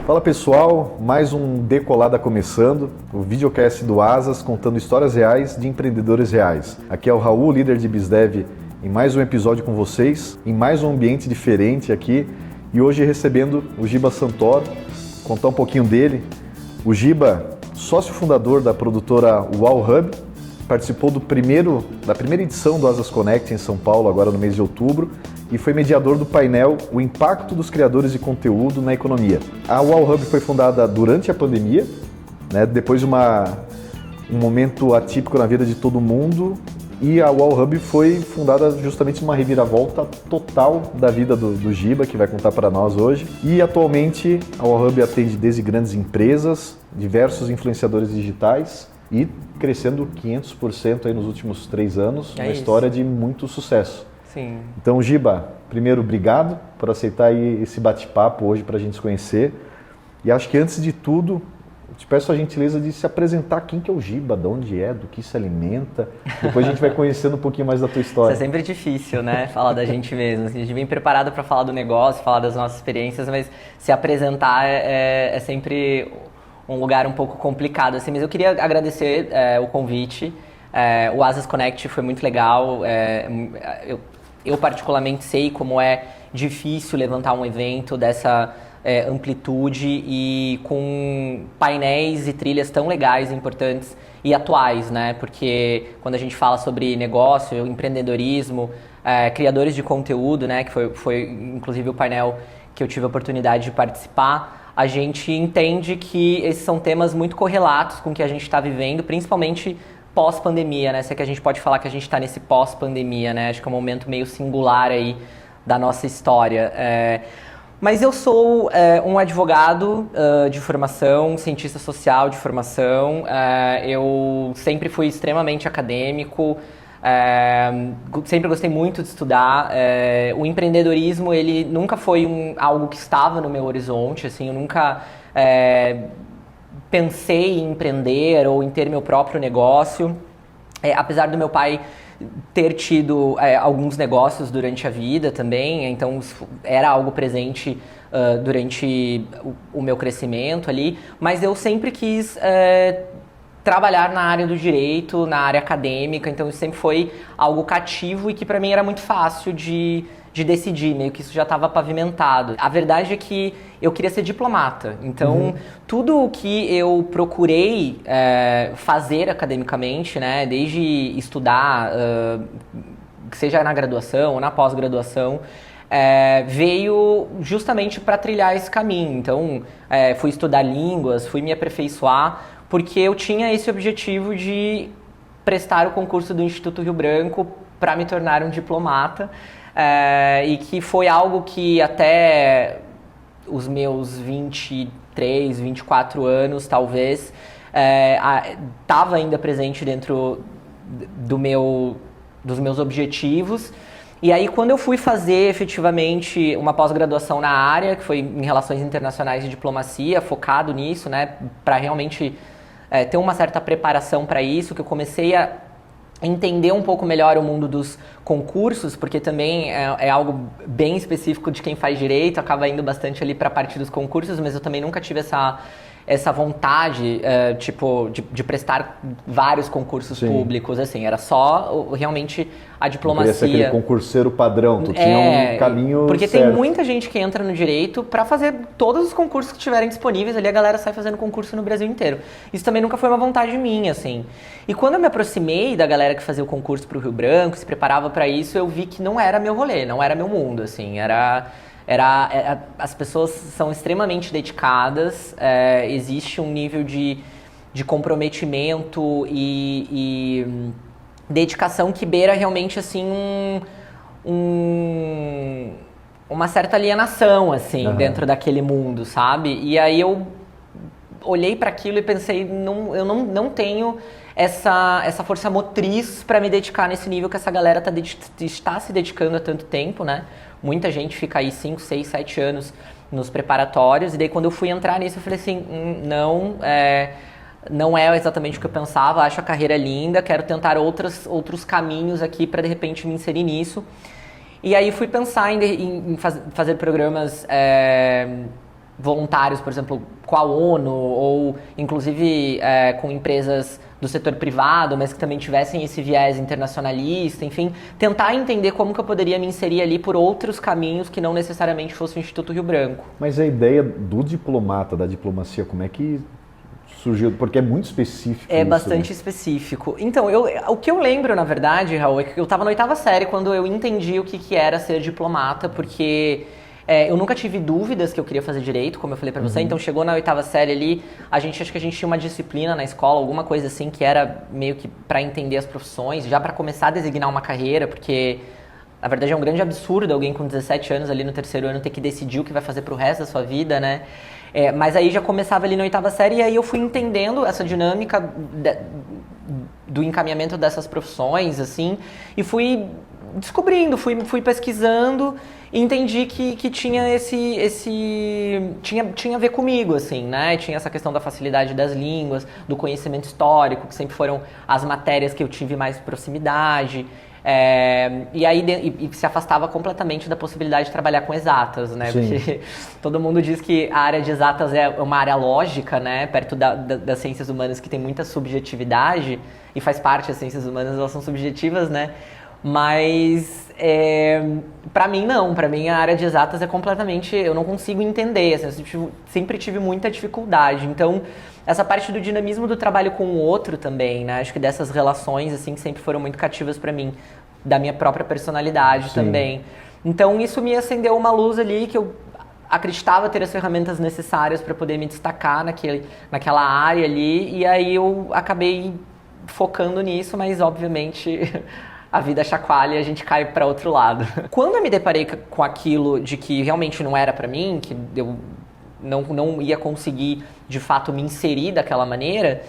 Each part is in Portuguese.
Fala pessoal, mais um Decolada começando, o videocast do Asas contando histórias reais de empreendedores reais. Aqui é o Raul, líder de BizDev, em mais um episódio com vocês, em mais um ambiente diferente aqui e hoje recebendo o Giba Santoro, contar um pouquinho dele. O Giba, sócio fundador da produtora Wow Hub, participou da primeira edição do Asas Connect em São Paulo, agora no mês de outubro, e foi mediador do painel O Impacto dos Criadores de Conteúdo na Economia. A Wow Hub foi fundada durante a pandemia, né, depois de um momento atípico na vida de todo mundo, e a Wow Hub foi fundada justamente numa reviravolta total da vida do Giba, que vai contar para nós hoje. E atualmente a Wow Hub atende desde grandes empresas, diversos influenciadores digitais, e crescendo 500% aí nos últimos 3 anos, uma história de muito sucesso. Sim. Então, Giba, primeiro, obrigado por aceitar aí esse bate-papo hoje para a gente se conhecer. E acho que antes de tudo, eu te peço a gentileza de se apresentar quem que é o Giba, de onde é, do que se alimenta. Depois a gente vai conhecendo um pouquinho mais da tua história. Isso é sempre difícil, né? Falar da gente mesmo. A gente vem preparado para falar do negócio, falar das nossas experiências, mas se apresentar é sempre um lugar um pouco complicado, assim, mas eu queria agradecer o convite. O Asas Connect foi muito legal. Eu particularmente sei como é difícil levantar um evento dessa amplitude e com painéis e trilhas tão legais, importantes e atuais, né? Porque quando a gente fala sobre negócio, empreendedorismo, criadores de conteúdo, né? Que foi inclusive o painel que eu tive a oportunidade de participar, a gente entende que esses são temas muito correlatos com o que a gente está vivendo, principalmente pós-pandemia, né? Se é que a gente pode falar que a gente está nesse pós-pandemia, né? Acho que é um momento meio singular aí da nossa história. Mas eu sou um advogado de formação, cientista social de formação. Eu sempre fui extremamente acadêmico. Sempre gostei muito de estudar. O empreendedorismo, ele nunca foi algo que estava no meu horizonte, assim, eu nunca pensei em empreender ou em ter meu próprio negócio. Apesar do meu pai ter tido alguns negócios durante a vida também, então era algo presente durante o meu crescimento ali, mas eu sempre quis trabalhar na área do direito, na área acadêmica, então isso sempre foi algo cativo e que para mim era muito fácil de decidir, meio que isso já estava pavimentado. A verdade é que eu queria ser diplomata, então tudo o que eu procurei fazer academicamente, né, desde estudar, seja na graduação ou na pós-graduação, veio justamente para trilhar esse caminho. Então, fui estudar línguas, fui me aperfeiçoar, porque eu tinha esse objetivo de prestar o concurso do Instituto Rio Branco para me tornar um diplomata, e que foi algo que até os meus 23, 24 anos, talvez, estava ainda presente dentro dos meus objetivos. E aí, quando eu fui fazer efetivamente uma pós-graduação na área, que foi em Relações Internacionais e Diplomacia, focado nisso, né, para realmente ter uma certa preparação para isso, que eu comecei a entender um pouco melhor o mundo dos concursos, porque também é algo bem específico de quem faz direito, acaba indo bastante ali para a parte dos concursos, mas eu também nunca tive essa vontade, de prestar vários concursos públicos, assim, era só realmente a diplomacia. Não queria ser aquele concurseiro padrão, tu tinha um caminho porque certo. Tem muita gente que entra no direito para fazer todos os concursos que estiverem disponíveis, ali a galera sai fazendo concurso no Brasil inteiro. Isso também nunca foi uma vontade minha, assim. E quando eu me aproximei da galera que fazia o concurso pro Rio Branco, se preparava para isso, eu vi que não era meu rolê, não era meu mundo, assim, as pessoas são extremamente dedicadas, existe um nível de comprometimento e dedicação que beira realmente assim uma certa alienação assim, dentro daquele mundo, sabe? E aí eu olhei para aquilo e pensei, eu não tenho essa força motriz para me dedicar nesse nível que essa galera está se dedicando há tanto tempo, né? Muita gente fica aí 5, 6, 7 anos nos preparatórios, e daí quando eu fui entrar nisso eu falei assim, não é exatamente o que eu pensava, acho a carreira linda, quero tentar outros caminhos aqui para de repente me inserir nisso. E aí fui pensar em fazer programas voluntários, por exemplo, com a ONU ou inclusive com empresas do setor privado, mas que também tivessem esse viés internacionalista, enfim, tentar entender como que eu poderia me inserir ali por outros caminhos que não necessariamente fosse o Instituto Rio Branco. Mas a ideia do diplomata, da diplomacia, como é que surgiu? Porque é muito específico. É isso, bastante né? específico. Então, o que eu lembro, na verdade, Raul, é que eu estava na 8ª série quando eu entendi o que era ser diplomata, porque eu nunca tive dúvidas que eu queria fazer direito, como eu falei pra você. Então, chegou na 8ª série ali, acho que a gente tinha uma disciplina na escola, alguma coisa assim, que era meio que para entender as profissões, já para começar a designar uma carreira, porque na verdade é um grande absurdo alguém com 17 anos ali no 3º ano ter que decidir o que vai fazer pro resto da sua vida, né? Mas aí já começava ali na 8ª série e aí eu fui entendendo essa dinâmica do encaminhamento dessas profissões, assim, e fui descobrindo, fui pesquisando e entendi que tinha tinha a ver comigo, assim, né? Tinha essa questão da facilidade das línguas, do conhecimento histórico, que sempre foram as matérias que eu tive mais proximidade. E aí se afastava completamente da possibilidade de trabalhar com exatas, né? Sim. Porque todo mundo diz que a área de exatas é uma área lógica, né? Perto das ciências humanas, que tem muita subjetividade, e faz parte das ciências humanas, elas são subjetivas, né? Mas para mim não, para mim a área de exatas é completamente, eu não consigo entender, assim, eu sempre tive muita dificuldade. Então essa parte do dinamismo do trabalho com o outro também, né? Acho que dessas relações assim que sempre foram muito cativas para mim, da minha própria personalidade. Sim. Também. Então isso me acendeu uma luz ali que eu acreditava ter as ferramentas necessárias para poder me destacar naquela área ali, e aí eu acabei focando nisso, mas obviamente a vida chacoalha e a gente cai para outro lado. Quando eu me deparei com aquilo de que realmente não era para mim, que eu não ia conseguir de fato me inserir daquela maneira,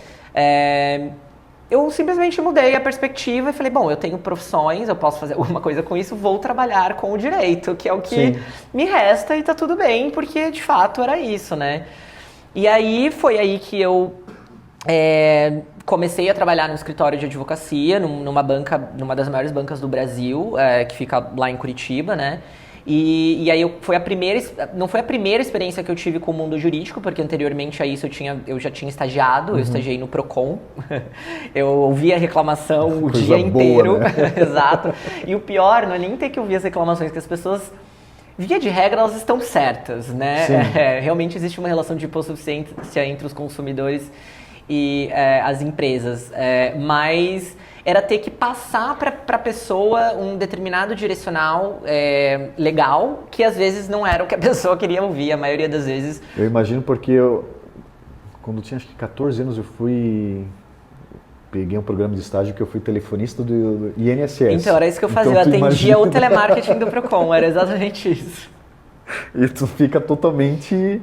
eu simplesmente mudei a perspectiva e falei, bom, eu tenho profissões, eu posso fazer alguma coisa com isso, vou trabalhar com o direito, que é o que Sim. me resta, e tá tudo bem, porque de fato era isso, né? E aí foi aí que eu comecei a trabalhar no escritório de advocacia, numa das maiores bancas do Brasil, que fica lá em Curitiba, né? E aí não foi a primeira experiência que eu tive com o mundo jurídico, porque anteriormente a isso eu já tinha estagiado, eu estagiei no Procon, eu ouvia reclamação o dia inteiro, né? Exato. E o pior não é nem ter que ouvir as reclamações, que as pessoas, via de regra, elas estão certas, né? Realmente existe uma relação de hipossuficiência entre os consumidores e as empresas, mas era ter que passar para a pessoa um determinado direcional legal, que às vezes não era o que a pessoa queria ouvir, a maioria das vezes. Eu imagino porque quando eu tinha acho que 14 anos, peguei um programa de estágio que eu fui telefonista do INSS. Então, era isso que eu fazia, eu atendia o telemarketing do Procon, era exatamente isso. E tu fica totalmente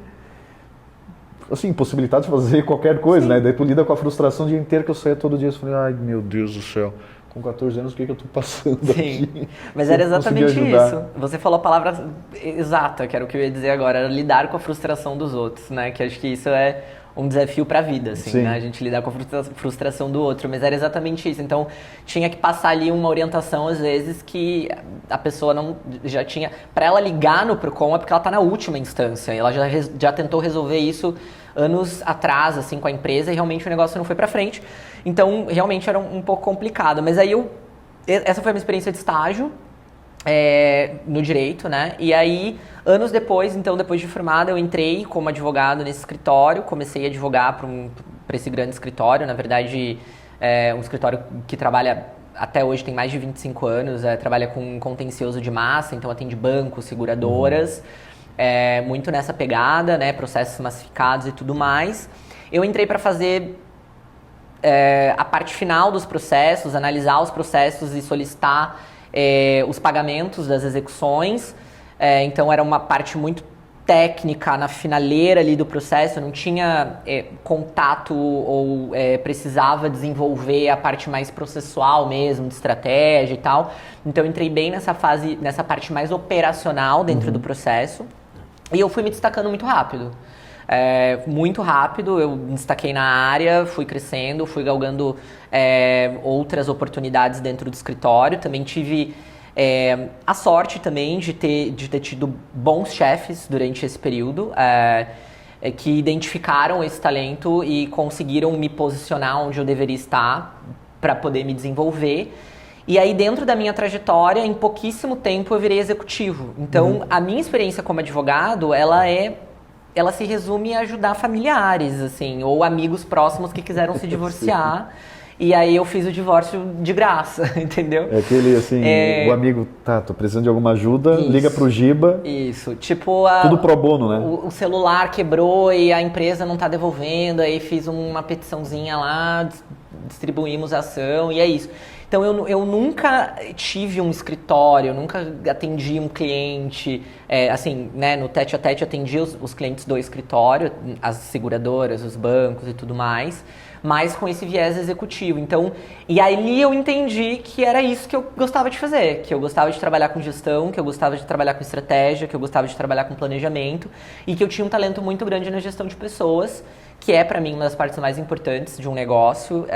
assim, impossibilitado de fazer qualquer coisa, Sim. né? Daí tu lida com a frustração o dia inteiro, que eu saía todo dia e falei, ai meu Deus do céu, com 14 anos o que eu tô passando Sim. aqui? Mas era exatamente isso. Você falou a palavra exata, que era o que eu ia dizer agora, era lidar com a frustração dos outros, né? Que acho que isso é um desafio para a vida, assim, né? A gente lidar com a frustração do outro, mas era exatamente isso. Então, tinha que passar ali uma orientação, às vezes, que a pessoa não já tinha... Para ela ligar no Procon é porque ela está na última instância, ela já tentou resolver isso anos atrás, assim, com a empresa, e realmente o negócio não foi para frente. Então, realmente era um pouco complicado. Mas aí essa foi a minha experiência de estágio no direito, né? E aí, anos depois, então, depois de formada, eu entrei como advogado nesse escritório, comecei a advogar para esse grande escritório, na verdade, um escritório que trabalha, até hoje tem mais de 25 anos, trabalha com contencioso de massa, então atende bancos, seguradoras, muito nessa pegada, né? Processos massificados e tudo mais. Eu entrei para fazer a parte final dos processos, analisar os processos e solicitar os pagamentos das execuções, então era uma parte muito técnica na finaleira ali do processo, eu não tinha contato ou precisava desenvolver a parte mais processual mesmo, de estratégia e tal, então eu entrei bem nessa parte mais operacional dentro do processo, e eu fui me destacando muito rápido. Muito rápido, eu me destaquei na área, fui crescendo, fui galgando outras oportunidades dentro do escritório. Também tive A sorte também de ter tido bons chefes durante esse período, que identificaram esse talento e conseguiram me posicionar onde eu deveria estar para poder me desenvolver. E aí, dentro da minha trajetória, em pouquíssimo tempo eu virei executivo. Então, a minha experiência como advogado, ela se resume a ajudar familiares, assim, ou amigos próximos que quiseram se divorciar. E aí eu fiz o divórcio de graça, entendeu? É aquele, assim, o amigo, tô precisando de alguma ajuda, Isso. Liga pro Giba. Isso, tipo... Tudo pro bono, né? O celular quebrou e a empresa não tá devolvendo, aí fiz uma petiçãozinha lá, distribuímos a ação e é isso. Então eu nunca tive um escritório, eu nunca atendi um cliente, assim, né, no tete a tete atendi os clientes do escritório, as seguradoras, os bancos e tudo mais, mas com esse viés executivo. Então, e aí eu entendi que era isso que eu gostava de fazer, que eu gostava de trabalhar com gestão, que eu gostava de trabalhar com estratégia, que eu gostava de trabalhar com planejamento e que eu tinha um talento muito grande na gestão de pessoas, que é para mim uma das partes mais importantes de um negócio,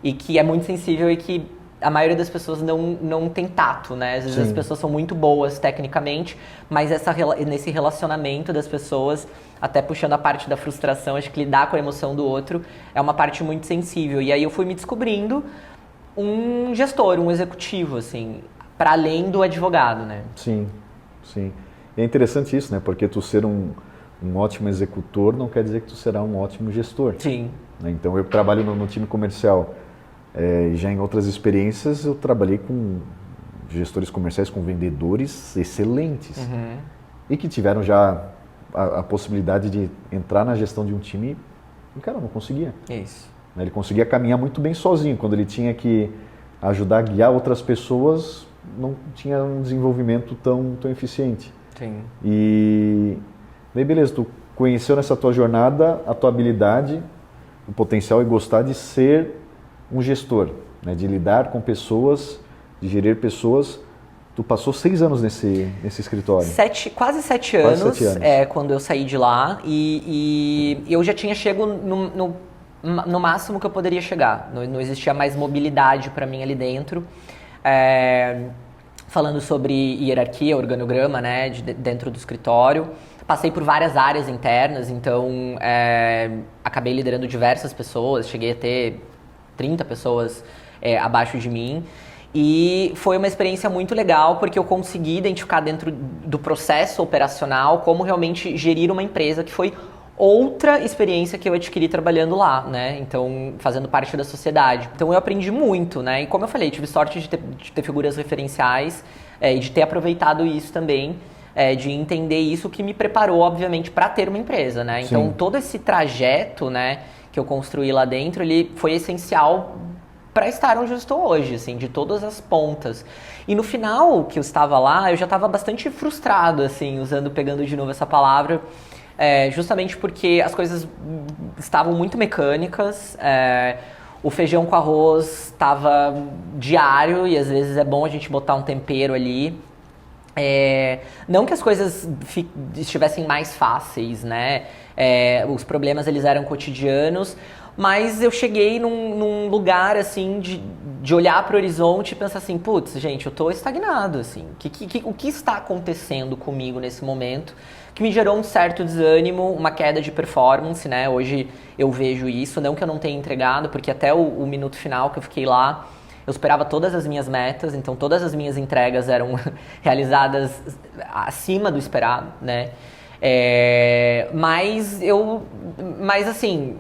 e que é muito sensível e que a maioria das pessoas não tem tato, né? Às vezes as pessoas são muito boas tecnicamente, mas nesse relacionamento das pessoas, até puxando a parte da frustração, acho que lidar com a emoção do outro é uma parte muito sensível. E aí eu fui me descobrindo um gestor, um executivo, assim, para além do advogado, né? Sim, sim. E é interessante isso, né? Porque tu ser um ótimo executor não quer dizer que tu será um ótimo gestor. Sim. Né? Então eu trabalho no time comercial. Já em outras experiências eu trabalhei com gestores comerciais, com vendedores excelentes e que tiveram já a possibilidade de entrar na gestão de um time e, cara, não conseguia. Isso. Ele conseguia caminhar muito bem sozinho. Quando ele tinha que ajudar a guiar outras pessoas, não tinha um desenvolvimento tão eficiente. Sim. E daí, beleza, tu conheceu nessa tua jornada a tua habilidade, o potencial e gostar de ser um gestor, né, de lidar com pessoas, de gerir pessoas. Tu passou 6 anos nesse escritório. Quase 7 anos, quando eu saí de lá, e eu já tinha chego no máximo que eu poderia chegar. Não existia mais mobilidade para mim ali dentro. Falando sobre hierarquia, organograma, né, dentro do escritório. Passei por várias áreas internas, então acabei liderando diversas pessoas, cheguei a ter 30 pessoas abaixo de mim. E foi uma experiência muito legal porque eu consegui identificar dentro do processo operacional como realmente gerir uma empresa, que foi outra experiência que eu adquiri trabalhando lá, né? Então, fazendo parte da sociedade. Então, eu aprendi muito, né? E como eu falei, tive sorte de ter figuras referenciais e de ter aproveitado isso também, de entender isso, que me preparou, obviamente, para ter uma empresa, né? Então, todo esse trajeto, né, que eu construí lá dentro, ele foi essencial para estar onde eu estou hoje, assim, de todas as pontas. E no final que eu estava lá, eu já estava bastante frustrado, assim, pegando de novo essa palavra, justamente porque as coisas estavam muito mecânicas, o feijão com arroz estava diário e às vezes é bom a gente botar um tempero ali. Não que as coisas estivessem mais fáceis, né? Os problemas eles eram cotidianos, mas eu cheguei num lugar assim de olhar para o horizonte e pensar assim, putz, gente, eu tô estagnado, assim. O que está acontecendo comigo nesse momento que me gerou um certo desânimo, uma queda de performance, né? Hoje eu vejo isso, não que eu não tenha entregado, porque até o minuto final que eu fiquei lá, eu superava todas as minhas metas, então todas as minhas entregas eram realizadas acima do esperado, né? Mas assim,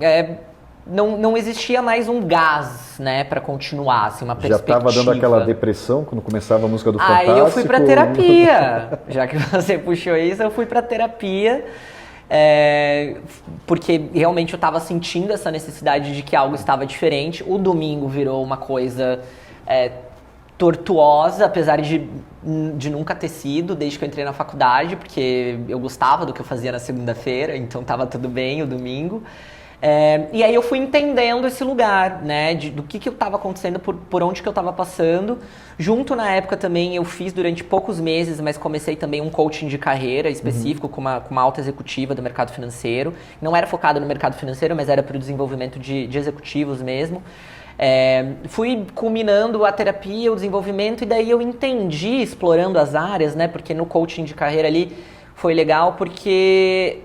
não existia mais um gás, né, para continuar, assim, uma perspectiva. Já estava dando aquela depressão quando começava a música do Fantástico? Aí eu fui para terapia, já que você puxou isso, eu fui para terapia. Porque realmente eu estava sentindo essa necessidade de que algo estava diferente. O domingo virou uma coisa tortuosa, apesar de nunca ter sido, desde que eu entrei na faculdade, porque eu gostava do que eu fazia na segunda-feira, então estava tudo bem o domingo. E aí eu fui entendendo esse lugar, né, do que estava acontecendo, por onde que eu estava passando. Junto na época também eu fiz durante poucos meses, mas comecei também um coaching de carreira específico com uma alta executiva do mercado financeiro. Não era focado no mercado financeiro, mas era para o desenvolvimento de executivos mesmo. Fui culminando a terapia, o desenvolvimento, e daí eu entendi, explorando as áreas, né? Porque no coaching de carreira ali foi legal, porque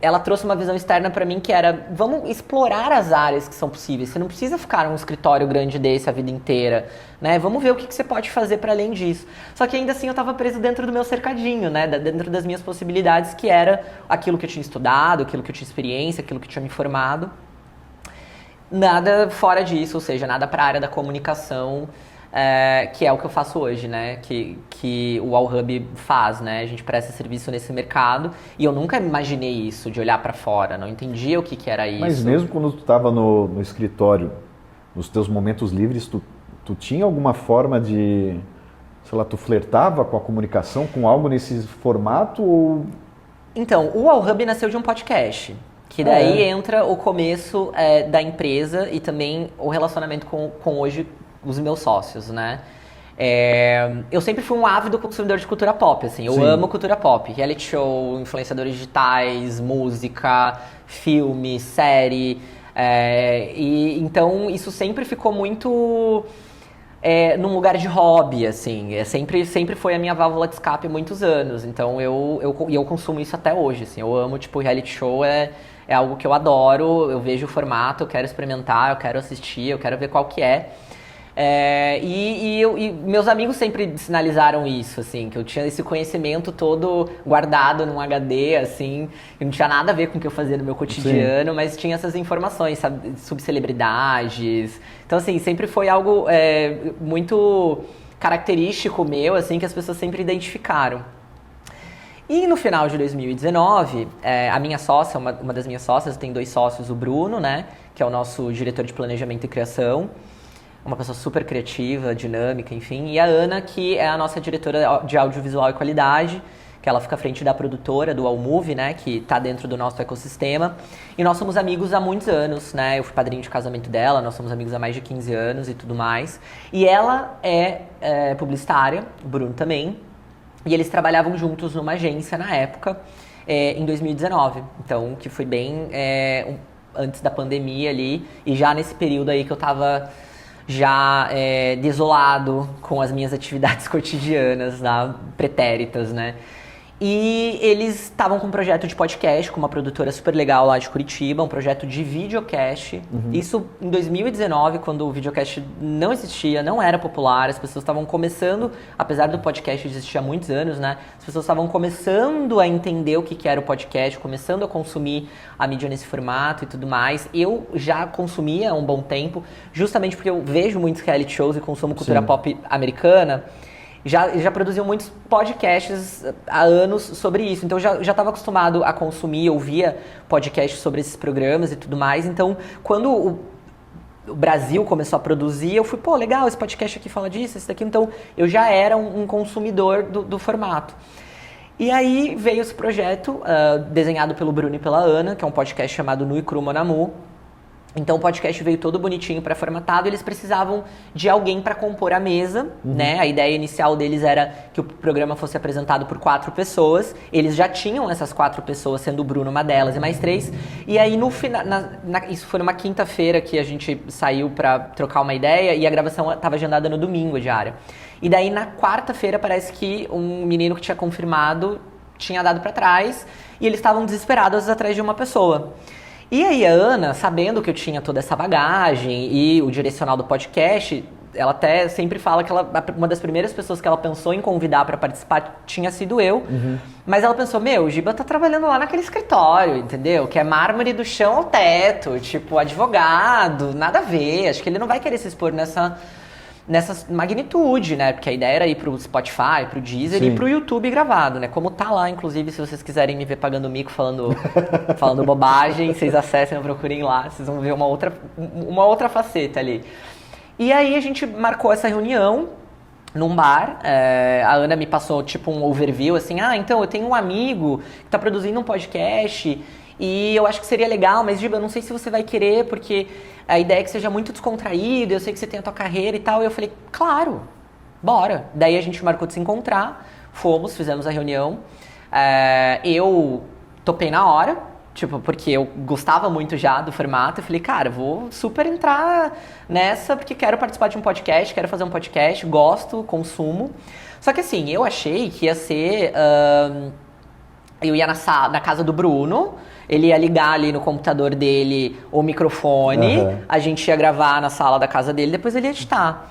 ela trouxe uma visão externa para mim que era, vamos explorar as áreas que são possíveis. Você não precisa ficar num escritório grande desse a vida inteira, né? Vamos ver o que você pode fazer para além disso. Só que ainda assim eu estava preso dentro do meu cercadinho, né? Dentro das minhas possibilidades, que era aquilo que eu tinha estudado, aquilo que eu tinha experiência, aquilo que eu tinha me formado. Nada fora disso, ou seja, nada para a área da comunicação, que é o que eu faço hoje, né? Que o Allhub faz, né? A gente presta serviço nesse mercado e eu nunca imaginei isso, de olhar para fora, não entendia o que era isso. Mas mesmo quando tu estava no escritório, nos teus momentos livres, tu tinha alguma forma de, sei lá, tu flertava com a comunicação, com algo nesse formato ou... Então, o Allhub nasceu de um podcast. Que daí entra o começo da empresa e também o relacionamento com hoje os meus sócios, né? Eu sempre fui um ávido consumidor de cultura pop, assim. Eu amo cultura pop. Reality show, influenciadores digitais, música, filme, série. E então isso sempre ficou muito... num lugar de hobby, assim, sempre foi a minha válvula de escape há muitos anos, então eu consumo isso até hoje, assim, eu amo, tipo, reality show é algo que eu adoro, eu vejo o formato, eu quero experimentar, eu quero assistir, eu quero ver qual que é. E meus amigos sempre sinalizaram isso, assim, que eu tinha esse conhecimento todo guardado num HD, assim, que não tinha nada a ver com o que eu fazia no meu cotidiano, Sim. Mas tinha essas informações, sabe, sobre celebridades. Então, assim, sempre foi algo muito característico meu, assim, que as pessoas sempre identificaram. E no final de 2019, a minha sócia, uma das minhas sócias, tem 2 sócios, o Bruno, né, que é o nosso diretor de planejamento e criação, uma pessoa super criativa, dinâmica, enfim, e a Ana, que é a nossa diretora de audiovisual e qualidade, que ela fica à frente da produtora, do Allmove, né, que está dentro do nosso ecossistema, e nós somos amigos há muitos anos, né, eu fui padrinho de casamento dela, nós somos amigos há mais de 15 anos e tudo mais, e ela é publicitária, o Bruno também, e eles trabalhavam juntos numa agência na época, em 2019. Então, que foi bem antes da pandemia ali. E já nesse período aí que eu tava já desolado com as minhas atividades cotidianas, pretéritas, né? E eles estavam com um projeto de podcast com uma produtora super legal lá de Curitiba, um projeto de videocast. Uhum. Isso em 2019, quando o videocast não existia, não era popular, as pessoas estavam começando, apesar do podcast existir há muitos anos, né? As pessoas estavam começando a entender o que era o podcast, começando a consumir a mídia nesse formato e tudo mais. Eu já consumia há um bom tempo, justamente porque eu vejo muitos reality shows e consumo cultura Sim. pop americana. Já produziam muitos podcasts há anos sobre isso, então já estava acostumado a consumir, ouvia podcasts sobre esses programas e tudo mais, então quando o Brasil começou a produzir, eu fui, pô, legal, esse podcast aqui fala disso, esse daqui, então eu já era um consumidor do formato. E aí veio esse projeto, desenhado pelo Bruno e pela Ana, que é um podcast chamado Nu e Cru Mon Amour. Então o podcast veio todo bonitinho, pré-formatado, e eles precisavam de alguém para compor a mesa, né? A ideia inicial deles era que o programa fosse apresentado por 4 pessoas. Eles já tinham essas 4 pessoas, sendo o Bruno uma delas e mais 3. E aí no final, isso foi numa quinta-feira que a gente saiu para trocar uma ideia e a gravação estava agendada no domingo, a diária. E daí na quarta-feira parece que um menino que tinha confirmado tinha dado para trás e eles estavam desesperados atrás de uma pessoa. E aí a Ana, sabendo que eu tinha toda essa bagagem e o direcional do podcast, ela até sempre fala que uma das primeiras pessoas que ela pensou em convidar para participar tinha sido eu. Uhum. Mas ela pensou, o Giba tá trabalhando lá naquele escritório, entendeu? Que é mármore do chão ao teto, tipo, advogado, nada a ver. Acho que ele não vai querer se expor nessa magnitude, né? Porque a ideia era ir pro Spotify, pro Deezer Sim. e pro YouTube gravado, né? Como tá lá, inclusive, se vocês quiserem me ver pagando mico falando bobagem, vocês acessem, procurem lá, vocês vão ver uma outra faceta ali. E aí a gente marcou essa reunião num bar, a Ana me passou tipo um overview, assim, então eu tenho um amigo que tá produzindo um podcast e eu acho que seria legal, mas Giba, eu não sei se você vai querer, porque a ideia é que seja muito descontraído, eu sei que você tem a tua carreira e tal. E eu falei, claro, bora. Daí a gente marcou de se encontrar, fizemos a reunião. Eu topei na hora, Tipo, porque eu gostava muito já do formato, eu falei, cara, vou super entrar nessa, porque quero participar de um podcast, quero fazer um podcast, gosto, consumo. Só que assim, eu achei que ia ser... eu ia na casa do Bruno, ele ia ligar ali no computador dele o microfone, a gente ia gravar na sala da casa dele, depois ele ia editar.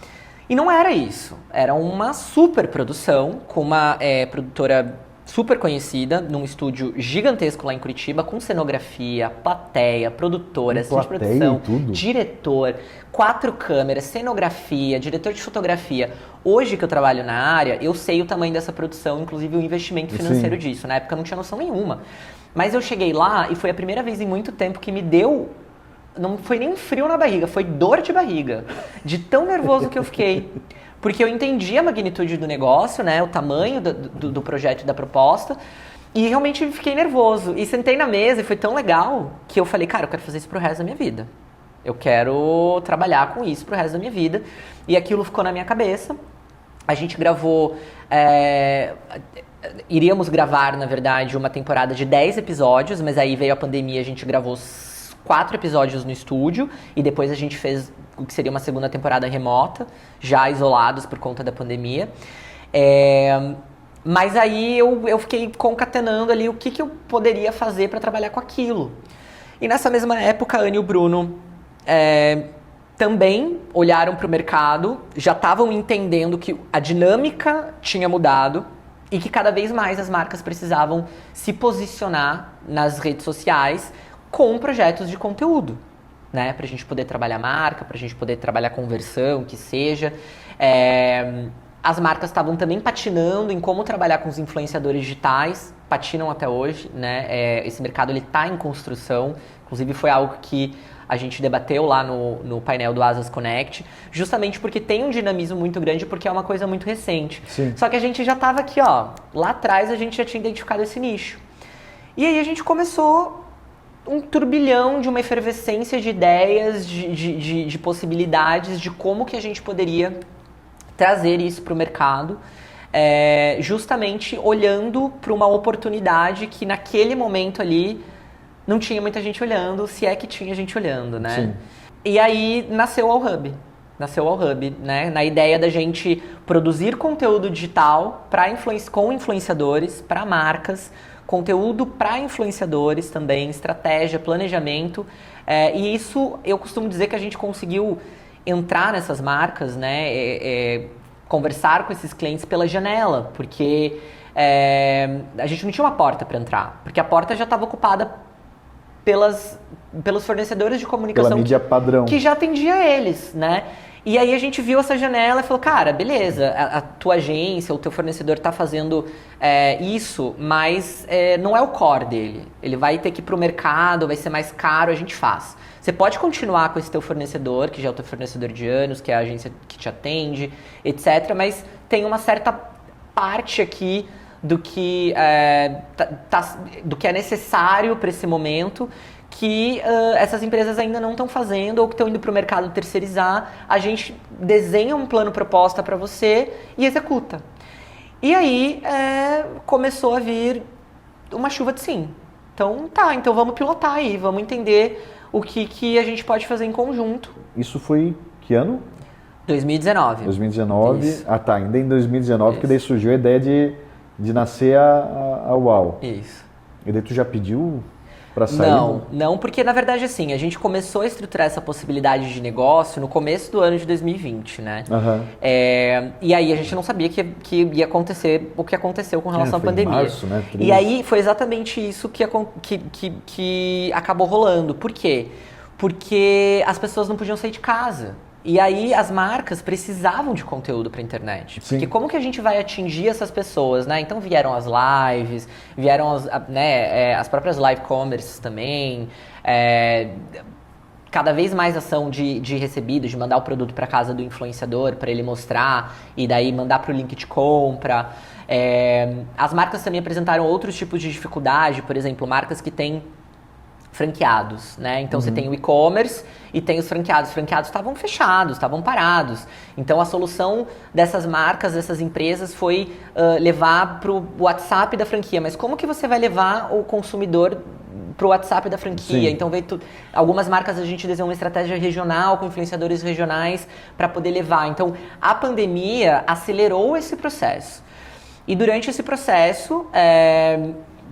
E não era isso. Era uma super produção com uma produtora super conhecida, num estúdio gigantesco lá em Curitiba, com cenografia, plateia, produtora, assistente de produção, diretor, 4 câmeras, cenografia, diretor de fotografia. Hoje que eu trabalho na área, eu sei o tamanho dessa produção, inclusive o investimento financeiro disso. Na época eu não tinha noção nenhuma. Mas eu cheguei lá e foi a primeira vez em muito tempo que me deu... Não foi nem um frio na barriga, foi dor de barriga. De tão nervoso que eu fiquei. Porque eu entendi a magnitude do negócio, né? O tamanho do projeto e da proposta. E realmente fiquei nervoso. E sentei na mesa e foi tão legal que eu falei, cara, eu quero fazer isso pro resto da minha vida. Eu quero trabalhar com isso pro resto da minha vida. E aquilo ficou na minha cabeça. A gente gravou... iríamos gravar, na verdade, uma temporada de 10 episódios, mas aí veio a pandemia, a gente gravou 4 episódios no estúdio e depois a gente fez o que seria uma segunda temporada remota, já isolados por conta da pandemia. Mas aí eu fiquei concatenando ali o que eu poderia fazer para trabalhar com aquilo. E nessa mesma época, a Ana e o Bruno também olharam para o mercado, já estavam entendendo que a dinâmica tinha mudado e que cada vez mais as marcas precisavam se posicionar nas redes sociais com projetos de conteúdo, né? Pra gente poder trabalhar marca, pra gente poder trabalhar conversão, que seja. As marcas estavam também patinando em como trabalhar com os influenciadores digitais, patinam até hoje, né? Esse mercado ele tá em construção, inclusive foi algo que a gente debateu lá no painel do Asas Connect, justamente porque tem um dinamismo muito grande, porque é uma coisa muito recente. Sim. Só que a gente já estava aqui, ó, lá atrás a gente já tinha identificado esse nicho. E aí a gente começou um turbilhão de uma efervescência de ideias, de possibilidades, de como que a gente poderia trazer isso para o mercado, justamente olhando para uma oportunidade que naquele momento ali não tinha muita gente olhando, se é que tinha gente olhando, né? Sim. E aí nasceu o All Hub. Né? Na ideia da gente produzir conteúdo digital com influenciadores, para marcas, conteúdo para influenciadores também, estratégia, planejamento. E isso, eu costumo dizer que a gente conseguiu entrar nessas marcas, né? Conversar com esses clientes pela janela, porque a gente não tinha uma porta para entrar, porque a porta já estava ocupada pelos fornecedores de comunicação pela mídia padrão, que já atendia eles, né? E aí a gente viu essa janela e falou, cara, beleza, a tua agência, o teu fornecedor está fazendo isso, mas não é o core dele. Ele vai ter que ir para o mercado, vai ser mais caro, a gente faz. Você pode continuar com esse teu fornecedor, que já é o teu fornecedor de anos, que é a agência que te atende, etc. Mas tem uma certa parte aqui do que é necessário para esse momento, que essas empresas ainda não estão fazendo ou que estão indo para o mercado terceirizar. A gente desenha um plano proposta para você e executa. E aí começou a vir uma chuva de sim. Então então vamos pilotar aí, vamos entender o que a gente pode fazer em conjunto. Isso foi que ano? 2019. 2019. Isso. Ainda em 2019, Isso. que daí surgiu a ideia de nascer a UAU. Isso. E daí tu já pediu para sair? Não, porque na verdade assim, a gente começou a estruturar essa possibilidade de negócio no começo do ano de 2020, né? Uhum. E aí a gente não sabia que ia acontecer o que aconteceu com relação à pandemia. Em março, né? E aí foi exatamente isso que acabou rolando. Por quê? Porque as pessoas não podiam sair de casa. E aí as marcas precisavam de conteúdo para a internet. Sim. Porque como que a gente vai atingir essas pessoas, né? Então vieram as lives, vieram as próprias live commerce também, cada vez mais ação de recebido, de mandar o produto para casa do influenciador para ele mostrar e daí mandar para o link de compra. As marcas também apresentaram outros tipos de dificuldade, por exemplo, marcas que têm franqueados, né? Então você tem o e-commerce e tem os franqueados. Os franqueados estavam fechados, estavam parados. Então a solução dessas marcas, dessas empresas foi levar para o WhatsApp da franquia. Mas como que você vai levar o consumidor pro WhatsApp da franquia. Sim. Então algumas marcas a gente desenhou uma estratégia regional com influenciadores regionais para poder levar. Então a pandemia acelerou esse processo. E durante esse processo,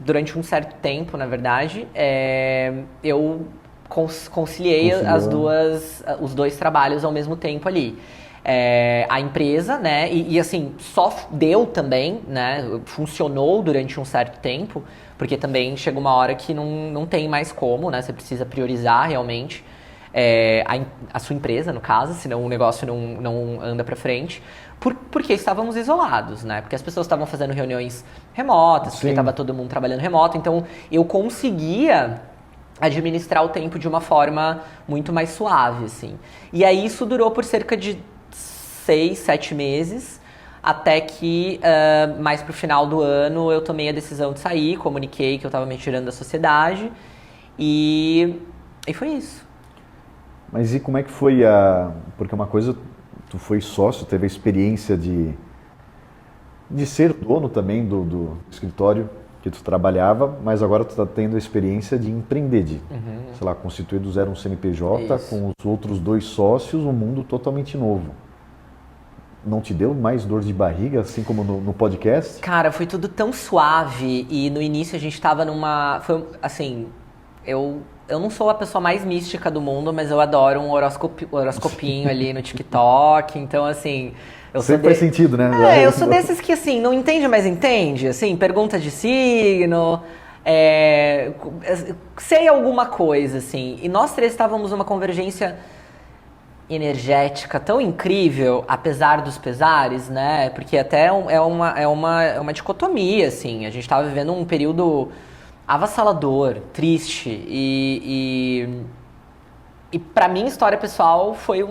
durante um certo tempo, na verdade, eu conciliei os dois trabalhos ao mesmo tempo ali. A empresa, né, e assim, só deu também, né, funcionou durante um certo tempo, porque também chega uma hora que não tem mais como, né, você precisa priorizar realmente a sua empresa, no caso, senão o negócio não anda pra frente, porque estávamos isolados, né, porque as pessoas estavam fazendo reuniões remotas, porque estava todo mundo trabalhando remoto, então eu conseguia administrar o tempo de uma forma muito mais suave, assim. E aí isso durou por cerca de 6, 7 meses, até que mais pro final do ano eu tomei a decisão de sair, comuniquei que eu estava me tirando da sociedade e foi isso. Mas e como é que foi porque uma coisa, tu foi sócio, teve a experiência de ser dono também do escritório que tu trabalhava, mas agora tu está tendo a experiência de empreender, sei lá, constituir do zero um CNPJ Isso. com os outros 2 sócios, um mundo totalmente novo. Não te deu mais dor de barriga, assim como no podcast? Cara, foi tudo tão suave e no início a gente tava foi assim, eu não sou a pessoa mais mística do mundo, mas eu adoro um horoscopinho ali no TikTok, então assim... Sempre faz sentido, né? Eu sou desses que assim, não entende, mas entende, assim, pergunta de signo, sei alguma coisa, assim, e nós 3 estávamos numa convergência energética tão incrível, apesar dos pesares, né? Porque até é uma dicotomia, assim. A gente estava vivendo um período avassalador, triste e para mim, história pessoal foi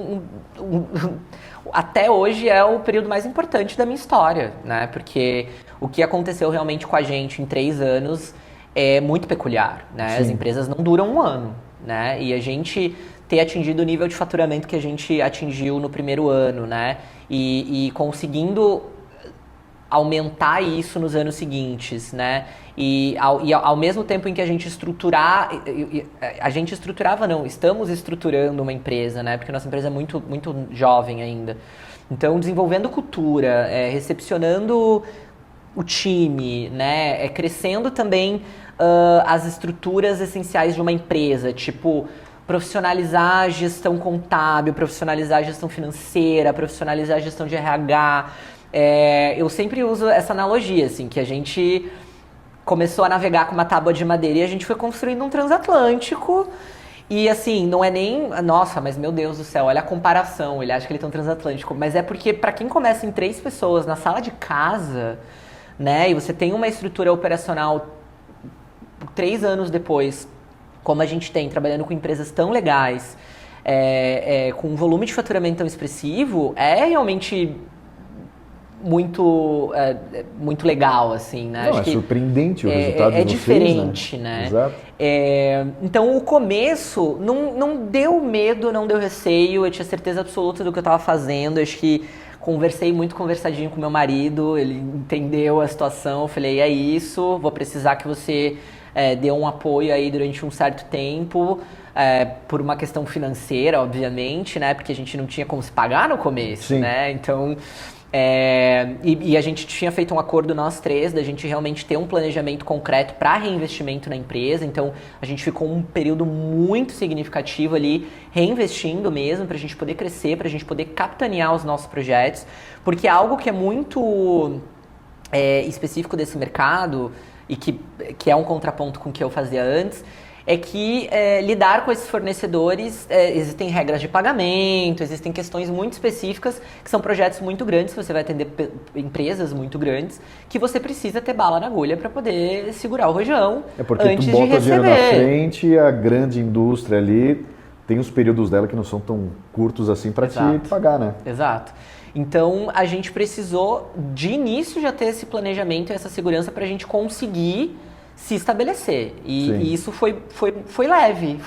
até hoje é o período mais importante da minha história, né? Porque o que aconteceu realmente com a gente em 3 anos é muito peculiar, né? Sim. As empresas não duram um ano, né? E a gente ter atingido o nível de faturamento que a gente atingiu no primeiro ano, né? E conseguindo aumentar isso nos anos seguintes, né? E ao mesmo tempo em que a gente estamos estruturando uma empresa, né? Porque nossa empresa é muito, muito jovem ainda. Então, desenvolvendo cultura, recepcionando o time, né? Crescendo também as estruturas essenciais de uma empresa, tipo profissionalizar a gestão contábil, profissionalizar a gestão financeira, profissionalizar a gestão de RH. Eu sempre uso essa analogia, assim, que a gente começou a navegar com uma tábua de madeira e a gente foi construindo um transatlântico. E assim, não é nem... Nossa, mas meu Deus do céu, olha a comparação, ele acha que ele tem um transatlântico. Mas é porque para quem começa em 3 pessoas na sala de casa, né, e você tem uma estrutura operacional 3 anos depois, como a gente tem, trabalhando com empresas tão legais, com um volume de faturamento tão expressivo, é realmente muito legal, assim, né? Não, acho surpreendente o resultado de vocês, diferente, né? Exato. Então, o começo não deu medo, não deu receio, eu tinha certeza absoluta do que eu estava fazendo, acho que conversei muito conversadinho com meu marido, ele entendeu a situação, eu falei, é isso, vou precisar que você dê um apoio aí durante um certo tempo, por uma questão financeira, obviamente, né? Porque a gente não tinha como se pagar no começo, Sim. né? Então... E a gente tinha feito um acordo nós 3 da gente realmente ter um planejamento concreto para reinvestimento na empresa, então a gente ficou um período muito significativo ali reinvestindo mesmo para a gente poder crescer, para a gente poder capitanear os nossos projetos, porque algo que é muito específico desse mercado e que é um contraponto com o que eu fazia antes, é que lidar com esses fornecedores, existem regras de pagamento, existem questões muito específicas, que são projetos muito grandes, você vai atender empresas muito grandes, que você precisa ter bala na agulha para poder segurar o rojão Porque antes tu de bota dinheiro na receber. frente e a grande indústria ali tem os períodos dela que não são tão curtos assim para te pagar, né? Exato. Então, a gente precisou, de início, já ter esse planejamento e essa segurança para a gente conseguir se estabelecer. E isso foi leve,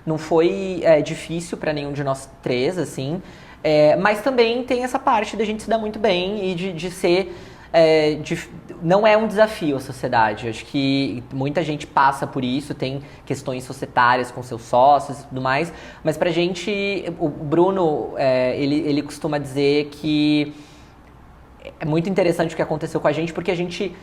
não foi difícil para nenhum de nós 3, assim, mas também tem essa parte da gente se dar muito bem e de ser não é um desafio à sociedade. Acho que muita gente passa por isso, tem questões societárias com seus sócios e tudo mais, mas pra gente, o Bruno, ele costuma dizer que é muito interessante o que aconteceu com a gente, porque a gente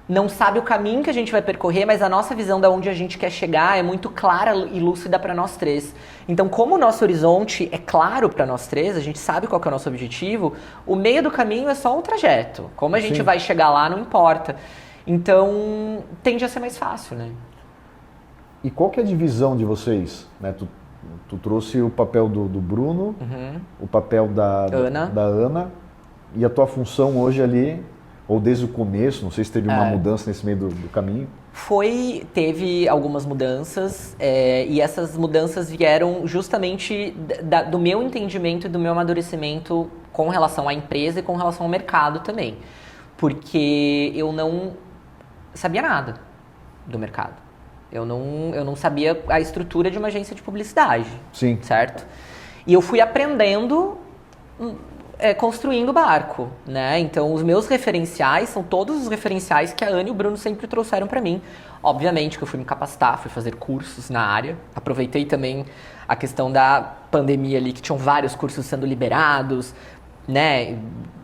não sabe o caminho que a gente vai percorrer, mas a nossa visão de onde a gente quer chegar é muito clara e lúcida para nós três. Então, como o nosso horizonte é claro para nós três, a gente sabe qual que é o nosso objetivo, o meio do caminho é só um trajeto. Como a gente vai chegar lá não importa. Então, tende a ser mais fácil, né? E qual que é a divisão de vocês? Né? Tu trouxe o papel do Bruno, o papel da Ana, e a tua função hoje ali... Ou desde o começo, não sei se teve uma mudança nesse meio do caminho? Teve algumas mudanças, e essas mudanças vieram justamente do meu entendimento e do meu amadurecimento com relação à empresa e com relação ao mercado também. Porque eu não sabia nada do mercado. Eu não sabia a estrutura de uma agência de publicidade. Sim. Certo? E eu fui aprendendo... construindo o barco, né? Então, os meus referenciais são todos os referenciais que a Ana e o Bruno sempre trouxeram para mim. Obviamente que eu fui me capacitar, fui fazer cursos na área. Aproveitei também a questão da pandemia ali, que tinham vários cursos sendo liberados, né?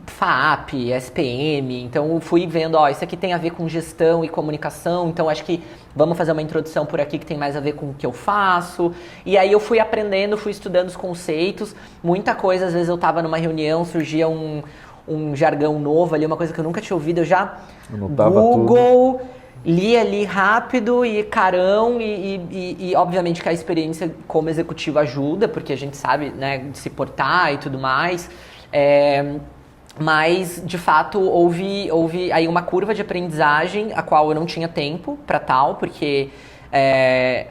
FAAP, SPM, então fui vendo, isso aqui tem a ver com gestão e comunicação, então acho que vamos fazer uma introdução por aqui que tem mais a ver com o que eu faço. E aí eu fui aprendendo, fui estudando os conceitos, muita coisa, às vezes eu estava numa reunião, surgia um jargão novo ali, uma coisa que eu nunca tinha ouvido, eu já Google, tudo. Li ali rápido e carão, e obviamente que a experiência como executivo ajuda, porque a gente sabe, né, se portar e tudo mais. Mas, de fato, houve aí uma curva de aprendizagem, a qual eu não tinha tempo para tal, porque,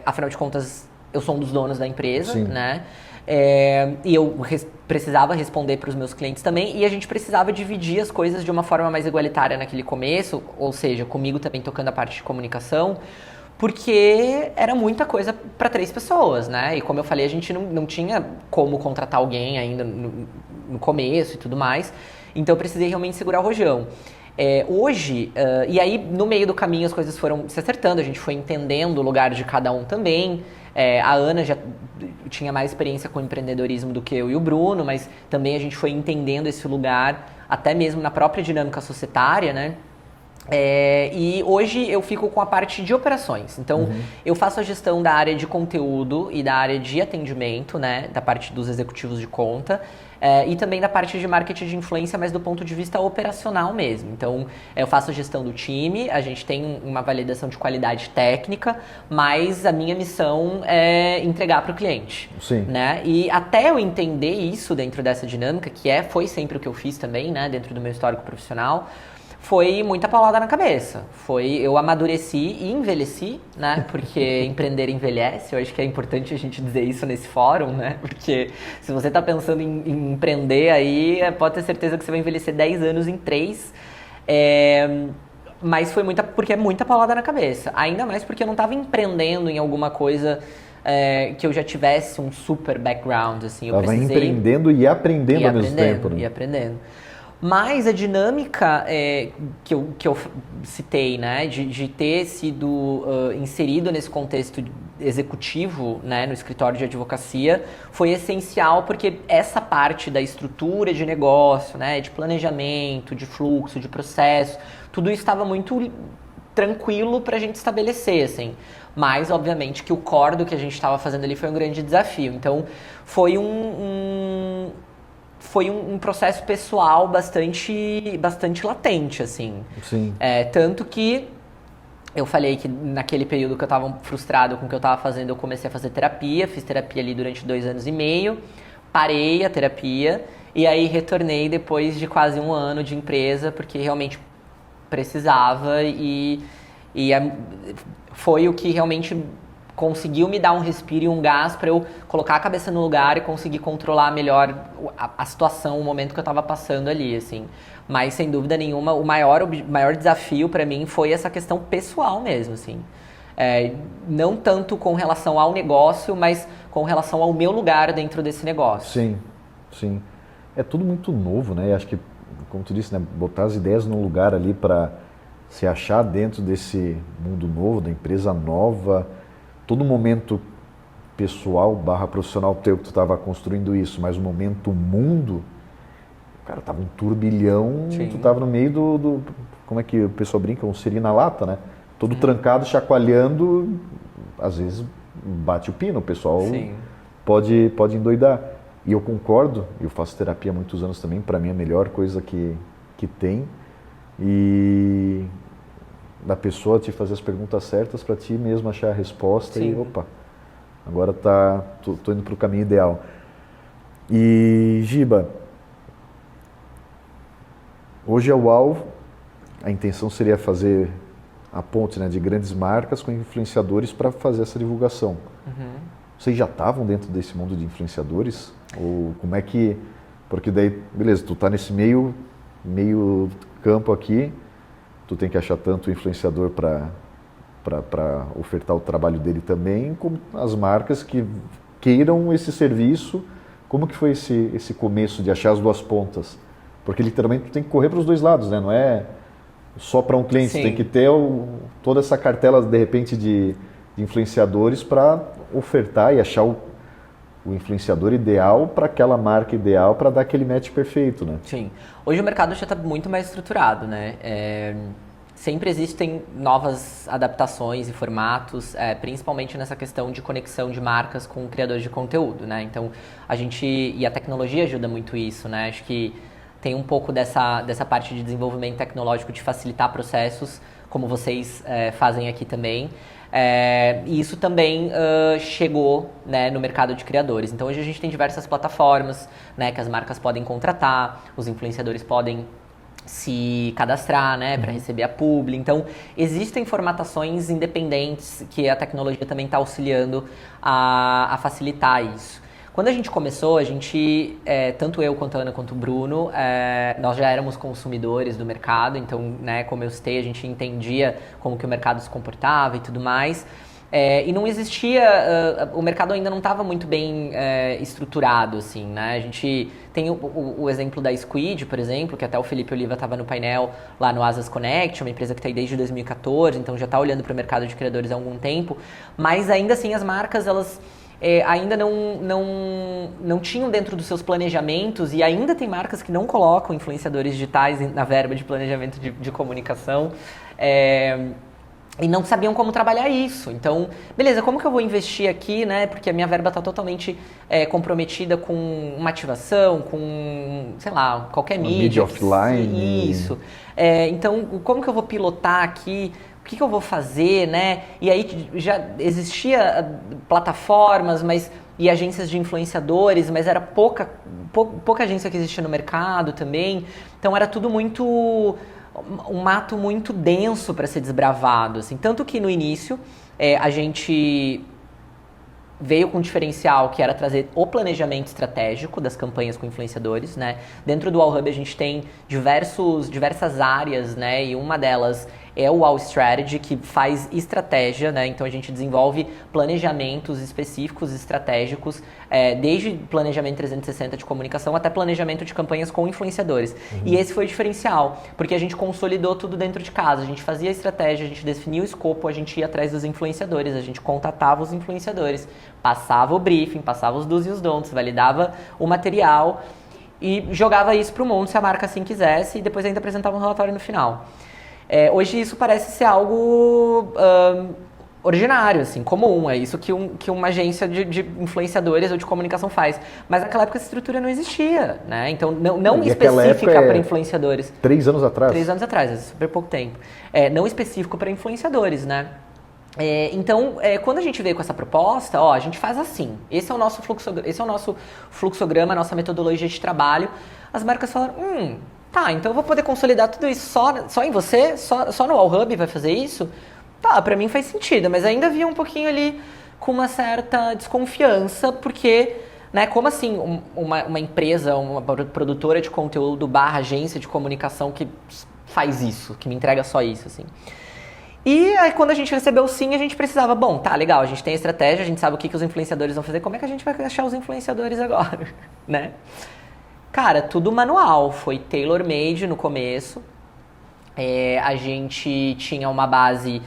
afinal de contas, eu sou um dos donos da empresa, Sim. né? E eu precisava responder para os meus clientes também, e a gente precisava dividir as coisas de uma forma mais igualitária naquele começo, ou seja, comigo também tocando a parte de comunicação, porque era muita coisa para 3 pessoas, né? E como eu falei, a gente não tinha como contratar alguém ainda no começo e tudo mais. Então eu precisei realmente segurar o rojão. Hoje, e aí no meio do caminho as coisas foram se acertando, a gente foi entendendo o lugar de cada um também. A Ana já tinha mais experiência com empreendedorismo do que eu e o Bruno, mas também a gente foi entendendo esse lugar, até mesmo na própria dinâmica societária, né? E hoje eu fico com a parte de operações. Então, eu faço a gestão da área de conteúdo e da área de atendimento, né? Da parte dos executivos de conta. E também da parte de marketing de influência, mas do ponto de vista operacional mesmo. Então, eu faço a gestão do time, a gente tem uma validação de qualidade técnica, mas a minha missão é entregar para o cliente. Sim. Né? E até eu entender isso dentro dessa dinâmica, foi sempre o que eu fiz também, né? Dentro do meu histórico profissional, foi muita paulada na cabeça. Eu amadureci e envelheci, né? Porque empreender envelhece. Eu acho que é importante a gente dizer isso nesse fórum, né? Porque se você está pensando em empreender aí, pode ter certeza que você vai envelhecer 10 anos em 3. Mas foi porque é muita paulada na cabeça. Ainda mais porque eu não estava empreendendo em alguma coisa que eu já tivesse um super background, assim. Eu estava empreendendo e aprendendo ao mesmo tempo, né? E aprendendo. Mas a dinâmica que eu citei, né, de ter sido inserido nesse contexto executivo, né, no escritório de advocacia, foi essencial porque essa parte da estrutura de negócio, né, de planejamento, de fluxo, de processo, tudo isso estava muito tranquilo para a gente estabelecer, assim. Mas, obviamente, que o core do que a gente estava fazendo ali foi um grande desafio. Então, foi um processo pessoal bastante latente, assim. Sim. Tanto que eu falei que naquele período que eu estava frustrado com o que eu estava fazendo, eu comecei a fazer terapia, fiz terapia ali durante 2 anos e meio, parei a terapia e aí retornei depois de quase 1 ano de empresa, porque realmente precisava e foi o que realmente conseguiu me dar um respiro e um gás para eu colocar a cabeça no lugar e conseguir controlar melhor a situação, o momento que eu estava passando ali, assim. Mas, sem dúvida nenhuma, o maior desafio para mim foi essa questão pessoal mesmo, assim. Não tanto com relação ao negócio, mas com relação ao meu lugar dentro desse negócio. Sim, sim. É tudo muito novo, né? Acho que como tu disse, né, botar as ideias num lugar ali para se achar dentro desse mundo novo, da empresa nova, todo momento pessoal / profissional teu que tu estava construindo isso, mas o momento mundo, cara, tava um turbilhão, tu tava no meio do como é que o pessoal brinca, um siri na lata, né? Todo trancado, chacoalhando, às vezes bate o pino, o pessoal pode endoidar. E eu concordo, eu faço terapia há muitos anos também, para mim é a melhor coisa que tem. E da pessoa te fazer as perguntas certas para ti mesmo achar a resposta e opa, agora tô indo para o caminho ideal. E Giba, hoje a UAU, a intenção seria fazer a ponte, né, de grandes marcas com influenciadores para fazer essa divulgação. Vocês já estavam dentro desse mundo de influenciadores? Ou como é que... Porque daí, beleza, tu tá nesse meio campo aqui, tu tem que achar tanto o influenciador para ofertar o trabalho dele também, como as marcas que queiram esse serviço. Como que foi esse começo de achar as duas pontas? Porque literalmente tu tem que correr para os dois lados, né? Não é só para um cliente, você tem que ter toda essa cartela, de repente, de influenciadores para ofertar e achar o influenciador ideal para aquela marca ideal para dar aquele match perfeito, né? Sim. Hoje o mercado já está muito mais estruturado, né? Sempre existem novas adaptações e formatos, principalmente nessa questão de conexão de marcas com criadores de conteúdo, né? Então, e a tecnologia ajuda muito isso, né? Acho que tem um pouco dessa parte de desenvolvimento tecnológico de facilitar processos, como vocês fazem aqui também. E isso também chegou, né, no mercado de criadores. Então hoje a gente tem diversas plataformas, né, que as marcas podem contratar, os influenciadores podem se cadastrar, né, para receber a publi. Então existem formatações independentes que a tecnologia também está auxiliando a facilitar isso. Quando a gente começou, tanto eu quanto a Ana quanto o Bruno, nós já éramos consumidores do mercado, então, né, como eu citei, a gente entendia como que o mercado se comportava e tudo mais. E não existia, o mercado ainda não estava muito bem estruturado, assim, né? A gente tem o exemplo da Squid, por exemplo, que até o Felipe Oliva estava no painel lá no Asas Connect, uma empresa que está aí desde 2014, então já está olhando para o mercado de criadores há algum tempo, mas ainda assim as marcas, elas... ainda não tinham dentro dos seus planejamentos, e ainda tem marcas que não colocam influenciadores digitais na verba de planejamento de comunicação, e não sabiam como trabalhar isso. Então, beleza, como que eu vou investir aqui, né? Porque a minha verba está totalmente comprometida com uma ativação, com, sei lá, qualquer mídia. Mídia offline. Isso. Então, como que eu vou pilotar aqui? O que eu vou fazer, né? E aí já existia plataformas e agências de influenciadores, mas era pouca agência que existia no mercado também. Então era tudo um mato muito denso para ser desbravado, assim. Tanto que no início a gente veio com um diferencial que era trazer o planejamento estratégico das campanhas com influenciadores, né? Dentro do AllHub a gente tem diversas áreas, né? E uma delas é o All Strategy, que faz estratégia, né? Então a gente desenvolve planejamentos específicos, estratégicos, desde planejamento 360 de comunicação até planejamento de campanhas com influenciadores. E esse foi o diferencial, porque a gente consolidou tudo dentro de casa. A gente fazia a estratégia, a gente definia o escopo, a gente ia atrás dos influenciadores, a gente contatava os influenciadores, passava o briefing, passava os do's e os don'ts, validava o material e jogava isso para o mundo se a marca assim quisesse, e depois ainda apresentava um relatório no final. Hoje isso parece ser algo ordinário, assim, comum. É isso que uma agência de influenciadores ou de comunicação faz. Mas naquela época essa estrutura não existia, né? Então não específica para influenciadores. 3 anos atrás? 3 anos atrás, é super pouco tempo. Não específico para influenciadores, né? Então, quando a gente veio com essa proposta, a gente faz assim. Esse é o nosso fluxograma, a nossa metodologia de trabalho. As marcas falaram, tá, então eu vou poder consolidar tudo isso só em você? Só no AllHub vai fazer isso? Tá, pra mim faz sentido, mas ainda havia um pouquinho ali com uma certa desconfiança, porque, né, como assim uma empresa, uma produtora de conteúdo / agência de comunicação que faz isso, que me entrega só isso, assim. E aí quando a gente recebeu o sim, a gente precisava, bom, tá, legal, a gente tem a estratégia, a gente sabe o que os influenciadores vão fazer, como é que a gente vai achar os influenciadores agora, né? Cara, tudo manual, foi tailor-made no começo. A gente tinha uma base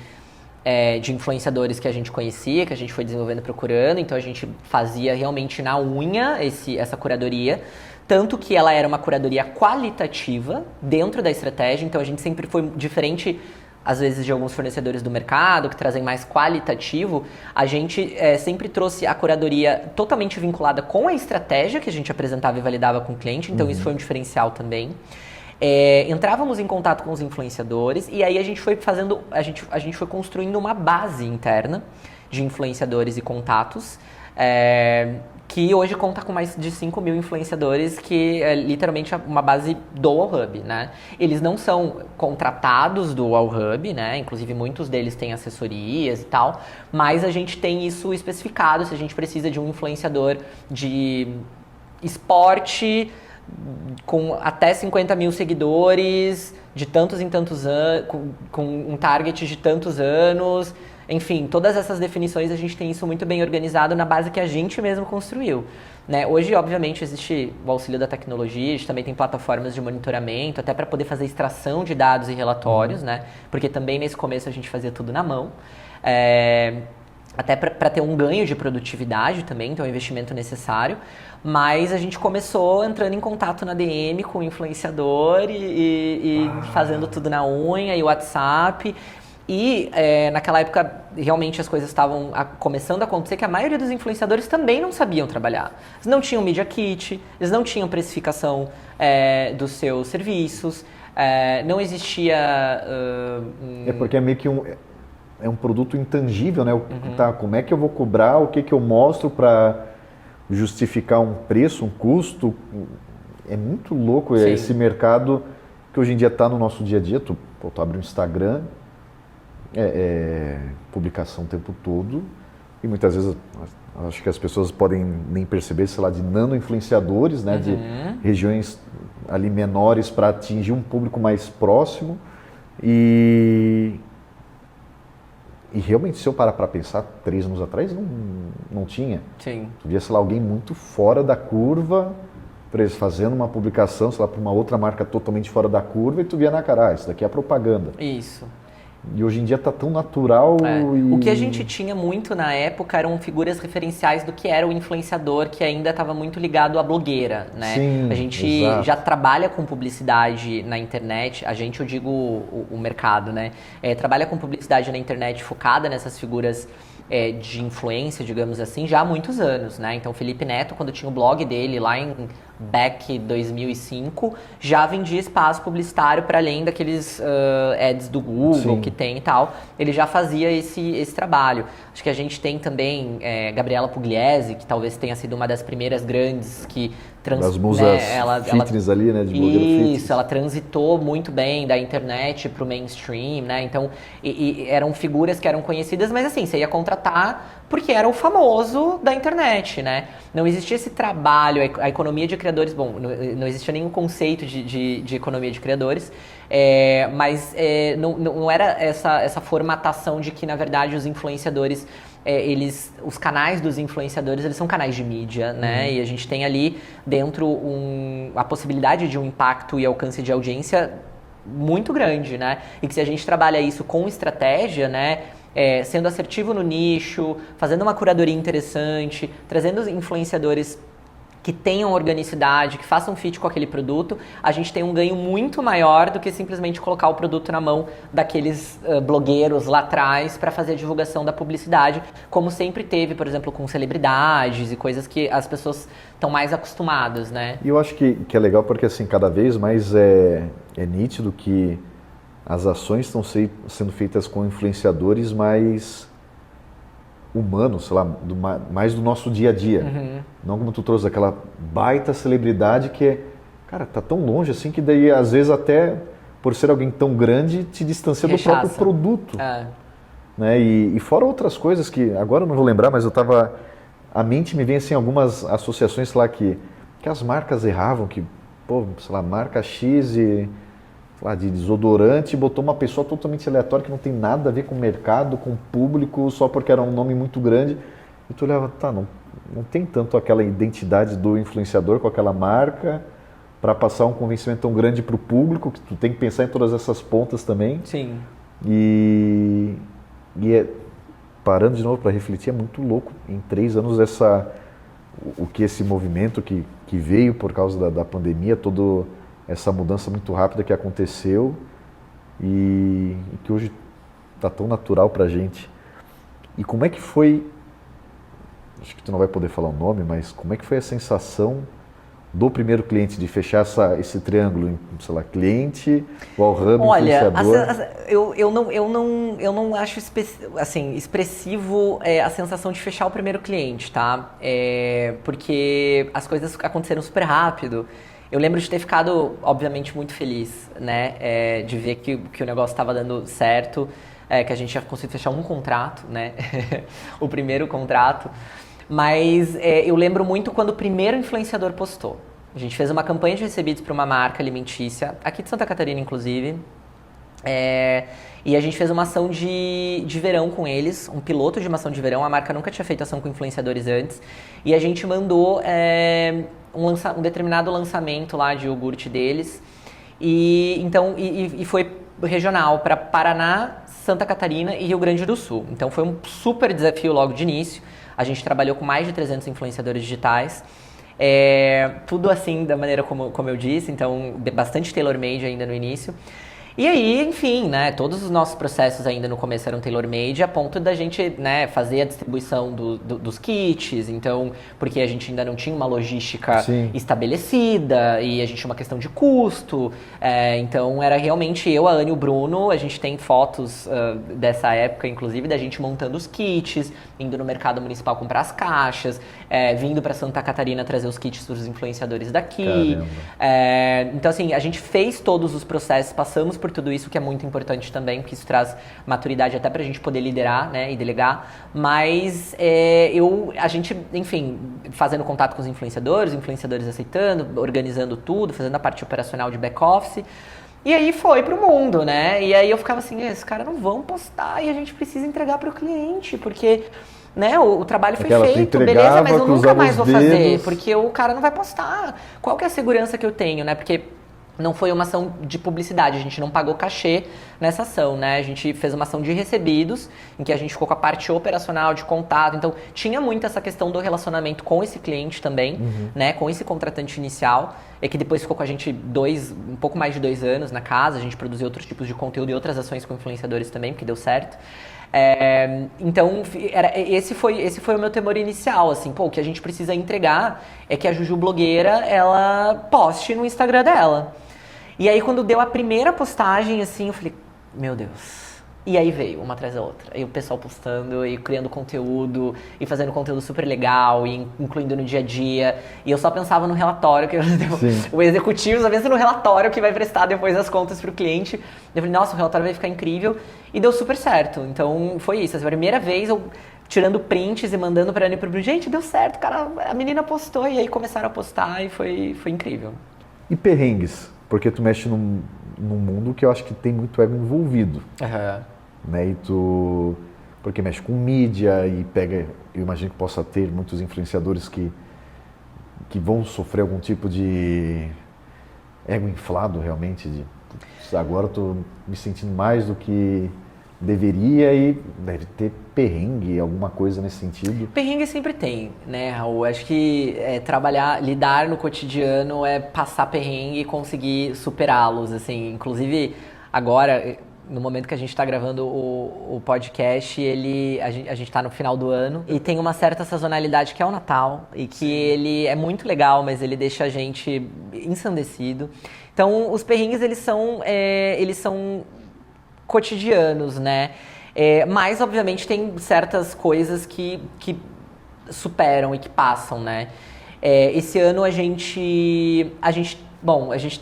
de influenciadores que a gente conhecia, que a gente foi desenvolvendo e procurando, então a gente fazia realmente na unha essa curadoria, tanto que ela era uma curadoria qualitativa dentro da estratégia, então a gente sempre foi diferente, às vezes, de alguns fornecedores do mercado que trazem mais qualitativo. A gente sempre trouxe a curadoria totalmente vinculada com a estratégia que a gente apresentava e validava com o cliente, então isso foi um diferencial também. Entrávamos em contato com os influenciadores e aí a gente foi a gente foi construindo uma base interna de influenciadores e contatos, que hoje conta com mais de 5 mil influenciadores, que é literalmente uma base do Wowhub, né? Eles não são contratados do Wowhub, né? Inclusive muitos deles têm assessorias e tal, mas a gente tem isso especificado, se a gente precisa de um influenciador de esporte com até 50 mil seguidores, de tantos em tantos anos, com um target de tantos anos, enfim, todas essas definições a gente tem isso muito bem organizado na base que a gente mesmo construiu, né? Hoje, obviamente, existe o auxílio da tecnologia, a gente também tem plataformas de monitoramento, até para poder fazer extração de dados e relatórios, né? Porque também nesse começo a gente fazia tudo na mão. Até para ter um ganho de produtividade também, então é um investimento necessário. Mas a gente começou entrando em contato na DM com o influenciador e fazendo tudo na unha e WhatsApp. E naquela época, realmente as coisas estavam começando a acontecer, que a maioria dos influenciadores também não sabiam trabalhar. Eles não tinham Media Kit, eles não tinham precificação dos seus serviços, não existia... porque é meio que um produto intangível, né? Tá, como é que eu vou cobrar, o que eu mostro para justificar um preço, um custo? É muito louco esse mercado que hoje em dia está no nosso dia a dia. Tu abre um Instagram, publicação o tempo todo, e muitas vezes acho que as pessoas podem nem perceber, sei lá, de nano-influenciadores, né? De regiões ali menores para atingir um público mais próximo. E realmente, se eu parar para pensar, 3 anos atrás não tinha. Sim. Tu via, sei lá, alguém muito fora da curva, fazendo uma publicação, sei lá, para uma outra marca totalmente fora da curva, e tu via na cara, isso daqui é propaganda. Isso. E hoje em dia tá tão natural. O que a gente tinha muito na época eram figuras referenciais do que era o influenciador, que ainda estava muito ligado à blogueira, né? Sim, a gente exato. já trabalha com publicidade na internet, a gente, eu digo o mercado, né? Trabalha com publicidade na internet focada nessas figuras de influência, digamos assim, já há muitos anos, né? Então, o Felipe Neto, quando tinha o blog dele lá em back 2005, já vendia espaço publicitário para além daqueles ads do Google. Sim. Que tem e tal. Ele já fazia esse trabalho. Acho que a gente tem também Gabriela Pugliese, que talvez tenha sido uma das primeiras grandes que das musas fitness ali, né? De blogueira fitness. Isso, ela transitou muito bem da internet pro mainstream, né? Então, eram figuras que eram conhecidas, mas assim, você ia contratar porque era o famoso da internet, né? Não existia esse trabalho, a economia de criadores, bom, não existia nenhum conceito de economia de criadores, mas não era essa formatação de que, na verdade, os influenciadores, os canais dos influenciadores, eles são canais de mídia, né? E a gente tem ali dentro a possibilidade de um impacto e alcance de audiência muito grande, né? E que se a gente trabalha isso com estratégia, né? Sendo assertivo no nicho, fazendo uma curadoria interessante, trazendo os influenciadores que tenham organicidade, que façam fit com aquele produto, a gente tem um ganho muito maior do que simplesmente colocar o produto na mão daqueles blogueiros lá atrás para fazer a divulgação da publicidade, como sempre teve, por exemplo, com celebridades e coisas que as pessoas estão mais acostumadas, né? E eu acho que é legal porque, assim, cada vez mais é nítido que as ações estão sendo feitas com influenciadores mais humanos, sei lá, mais do nosso dia a dia. Não como tu trouxe aquela baita celebridade que cara, tá tão longe assim que daí às vezes até por ser alguém tão grande te distancia do próprio produto. Né? E fora outras coisas que agora eu não vou lembrar, mas a mente me vem assim algumas associações, sei lá, que as marcas erravam, que, sei lá, marca X de desodorante, botou uma pessoa totalmente aleatória que não tem nada a ver com o mercado, com o público, só porque era um nome muito grande. E tu olhava, não tem tanto aquela identidade do influenciador com aquela marca, para passar um convencimento tão grande para o público, que tu tem que pensar em todas essas pontas também. Sim. E parando de novo para refletir, é muito louco em 3 anos o que esse movimento que veio por causa da pandemia, toda essa mudança muito rápida que aconteceu e que hoje está tão natural para a gente. E como é que foi, acho que tu não vai poder falar o nome, mas como é que foi a sensação do primeiro cliente de fechar esse triângulo em, sei lá, cliente, Wallhub, influenciador? Eu não acho assim, expressivo a sensação de fechar o primeiro cliente, tá? Porque as coisas aconteceram super rápido. Eu lembro de ter ficado, obviamente, muito feliz, né? De ver que o negócio estava dando certo, que a gente já conseguiu fechar um contrato, né? O primeiro contrato. Mas eu lembro muito quando o primeiro influenciador postou. A gente fez uma campanha de recebidos para uma marca alimentícia, aqui de Santa Catarina, inclusive. E a gente fez uma ação de verão com eles, um piloto de uma ação de verão. A marca nunca tinha feito ação com influenciadores antes. E a gente mandou um determinado lançamento lá de iogurte deles. E foi regional para Paraná, Santa Catarina e Rio Grande do Sul. Então foi um super desafio logo de início. A gente trabalhou com mais de 300 influenciadores digitais. Tudo assim da maneira como eu disse, então bastante tailor-made ainda no início. E aí, enfim, né, todos os nossos processos ainda no começo eram tailor-made, a ponto da gente, né, fazer a distribuição dos kits, então, porque a gente ainda não tinha uma logística estabelecida e a gente tinha uma questão de custo, então era realmente eu, a Anne e o Bruno, a gente tem fotos dessa época, inclusive, da gente montando os kits, indo no mercado municipal comprar as caixas, vindo para Santa Catarina trazer os kits dos influenciadores daqui. Então, assim, a gente fez todos os processos, passamos por tudo isso, que é muito importante também, porque isso traz maturidade até pra gente poder liderar, né, e delegar, mas a gente, enfim, fazendo contato com os influenciadores aceitando, organizando tudo, fazendo a parte operacional de back-office, e aí foi pro mundo, né, e aí eu ficava assim, esses caras não vão postar e a gente precisa entregar pro cliente, porque... Né, o trabalho foi feito, beleza, mas eu nunca mais vou fazer, porque o cara não vai postar. Qual que é a segurança que eu tenho, né, porque... Não foi uma ação de publicidade, a gente não pagou cachê nessa ação, né? A gente fez uma ação de recebidos, em que a gente ficou com a parte operacional, de contato. Então, tinha muito essa questão do relacionamento com esse cliente também, né? Com esse contratante inicial, que depois ficou com a gente um pouco mais de 2 anos na casa. A gente produziu outros tipos de conteúdo e outras ações com influenciadores também, porque deu certo. Então, esse foi o meu temor inicial, assim, o que a gente precisa entregar é que a Juju blogueira, ela poste no Instagram dela. E aí, quando deu a primeira postagem, assim, eu falei, meu Deus. E aí veio, uma atrás da outra. E o pessoal postando, e criando conteúdo, e fazendo conteúdo super legal, e incluindo no dia a dia. E eu só pensava no relatório, que o executivo só pensa no relatório que vai prestar depois as contas pro cliente. Eu falei, nossa, o relatório vai ficar incrível. E deu super certo. Então, foi isso. Assim, a primeira vez, eu tirando prints e mandando pra Ana e pro Bruno, gente, deu certo, cara, a menina postou. E aí começaram a postar, e foi incrível. E perrengues? Porque tu mexe num mundo que eu acho que tem muito ego envolvido. Né? Porque mexe com mídia e pega, eu imagino que possa ter muitos influenciadores que vão sofrer algum tipo de ego inflado realmente. Agora eu tô me sentindo mais do que deveria e deve ter perrengue, alguma coisa nesse sentido. Perrengue sempre tem, né, Raul? Acho que lidar no cotidiano é passar perrengue e conseguir superá-los, assim. Inclusive, agora, no momento que a gente está gravando o podcast, a gente está no final do ano e tem uma certa sazonalidade que é o Natal e que ele é muito legal, mas ele deixa a gente ensandecido. Então, os perrengues, eles são cotidianos, né? Mas, obviamente, tem certas coisas que superam e que passam, né? Esse ano a gente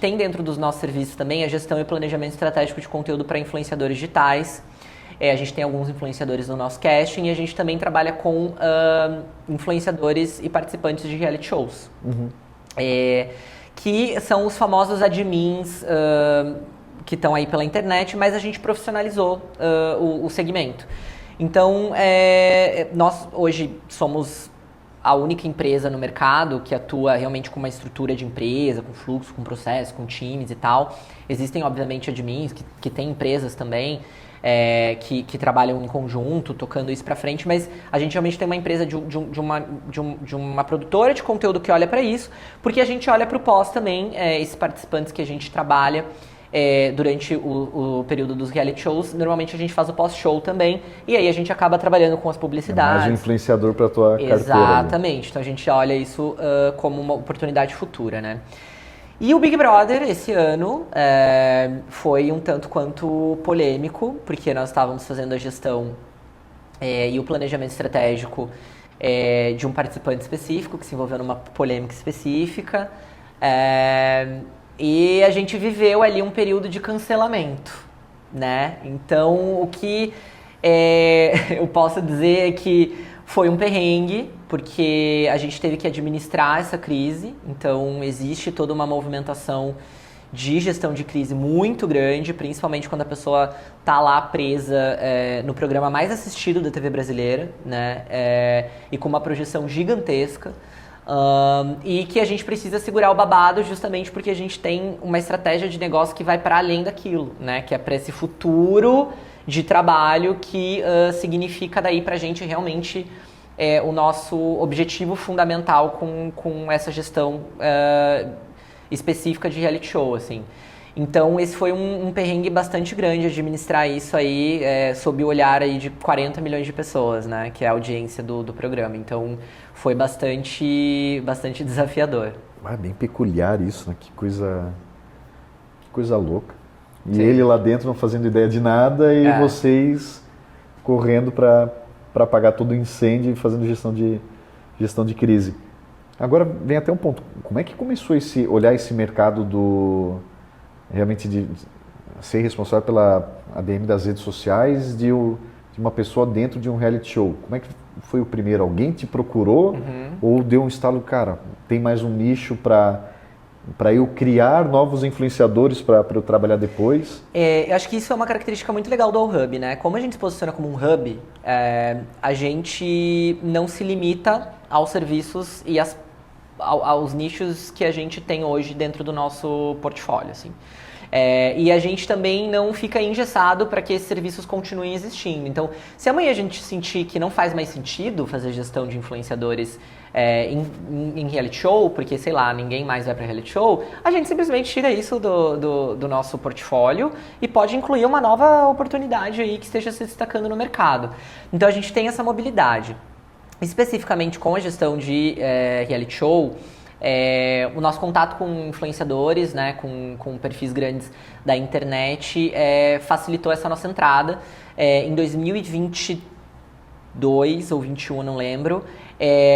tem dentro dos nossos serviços também a gestão e planejamento estratégico de conteúdo para influenciadores digitais. A gente tem alguns influenciadores no nosso casting e a gente também trabalha com influenciadores e participantes de reality shows. Que são os famosos admins que estão aí pela internet, mas a gente profissionalizou o segmento. Então, nós hoje somos a única empresa no mercado que atua realmente com uma estrutura de empresa, com fluxo, com processo, com times e tal. Existem, obviamente, admins que têm empresas também, que trabalham em conjunto, tocando isso para frente, mas a gente realmente tem uma empresa de uma produtora de conteúdo que olha para isso, porque a gente olha para o pós também, esses participantes que a gente trabalha durante o período dos reality shows, normalmente a gente faz o pós-show também, e aí a gente acaba trabalhando com as publicidades. Mais um influenciador para a tua carteira. Exatamente, então a gente olha isso como uma oportunidade futura, né? E o Big Brother, esse ano, foi um tanto quanto polêmico, porque nós estávamos fazendo a gestão e o planejamento estratégico de um participante específico, que se envolveu numa polêmica específica, e a gente viveu ali um período de cancelamento, né? Então, o que eu posso dizer é que foi um perrengue, porque a gente teve que administrar essa crise, então existe toda uma movimentação de gestão de crise muito grande, principalmente quando a pessoa está lá presa no programa mais assistido da TV brasileira, né? E com uma projeção gigantesca, e que a gente precisa segurar o babado justamente porque a gente tem uma estratégia de negócio que vai para além daquilo, né? Que é para esse futuro de trabalho que significa daí para a gente realmente o nosso objetivo fundamental com essa gestão específica de reality show, assim. Então esse foi um perrengue bastante grande administrar isso aí sob o olhar aí de 40 milhões de pessoas, né? Que é a audiência do programa. Então foi bastante desafiador. É bem peculiar isso, né? Que coisa louca. E Sim. Ele lá dentro não fazendo ideia de nada e vocês correndo para apagar todo o incêndio e fazendo gestão de crise. Agora vem até um ponto. Como é que começou olhar esse mercado realmente de ser responsável pela ADM das redes sociais de uma pessoa dentro de um reality show? Como é que foi o primeiro? Alguém te procurou ou deu um estalo, cara, tem mais um nicho para eu criar novos influenciadores para eu trabalhar depois? Eu acho que isso é uma característica muito legal do All Hub, né? Como a gente se posiciona como um hub, a gente não se limita aos serviços e aos nichos que a gente tem hoje dentro do nosso portfólio, assim. E a gente também não fica engessado para que esses serviços continuem existindo. Então, se amanhã a gente sentir que não faz mais sentido fazer gestão de influenciadores em reality show, porque, sei lá, ninguém mais vai para reality show, a gente simplesmente tira isso do nosso portfólio e pode incluir uma nova oportunidade aí que esteja se destacando no mercado. Então, a gente tem essa mobilidade. Especificamente com a gestão de reality show, o nosso contato com influenciadores, né, com perfis grandes da internet, facilitou essa nossa entrada. Em 2022 ou 2021, não lembro,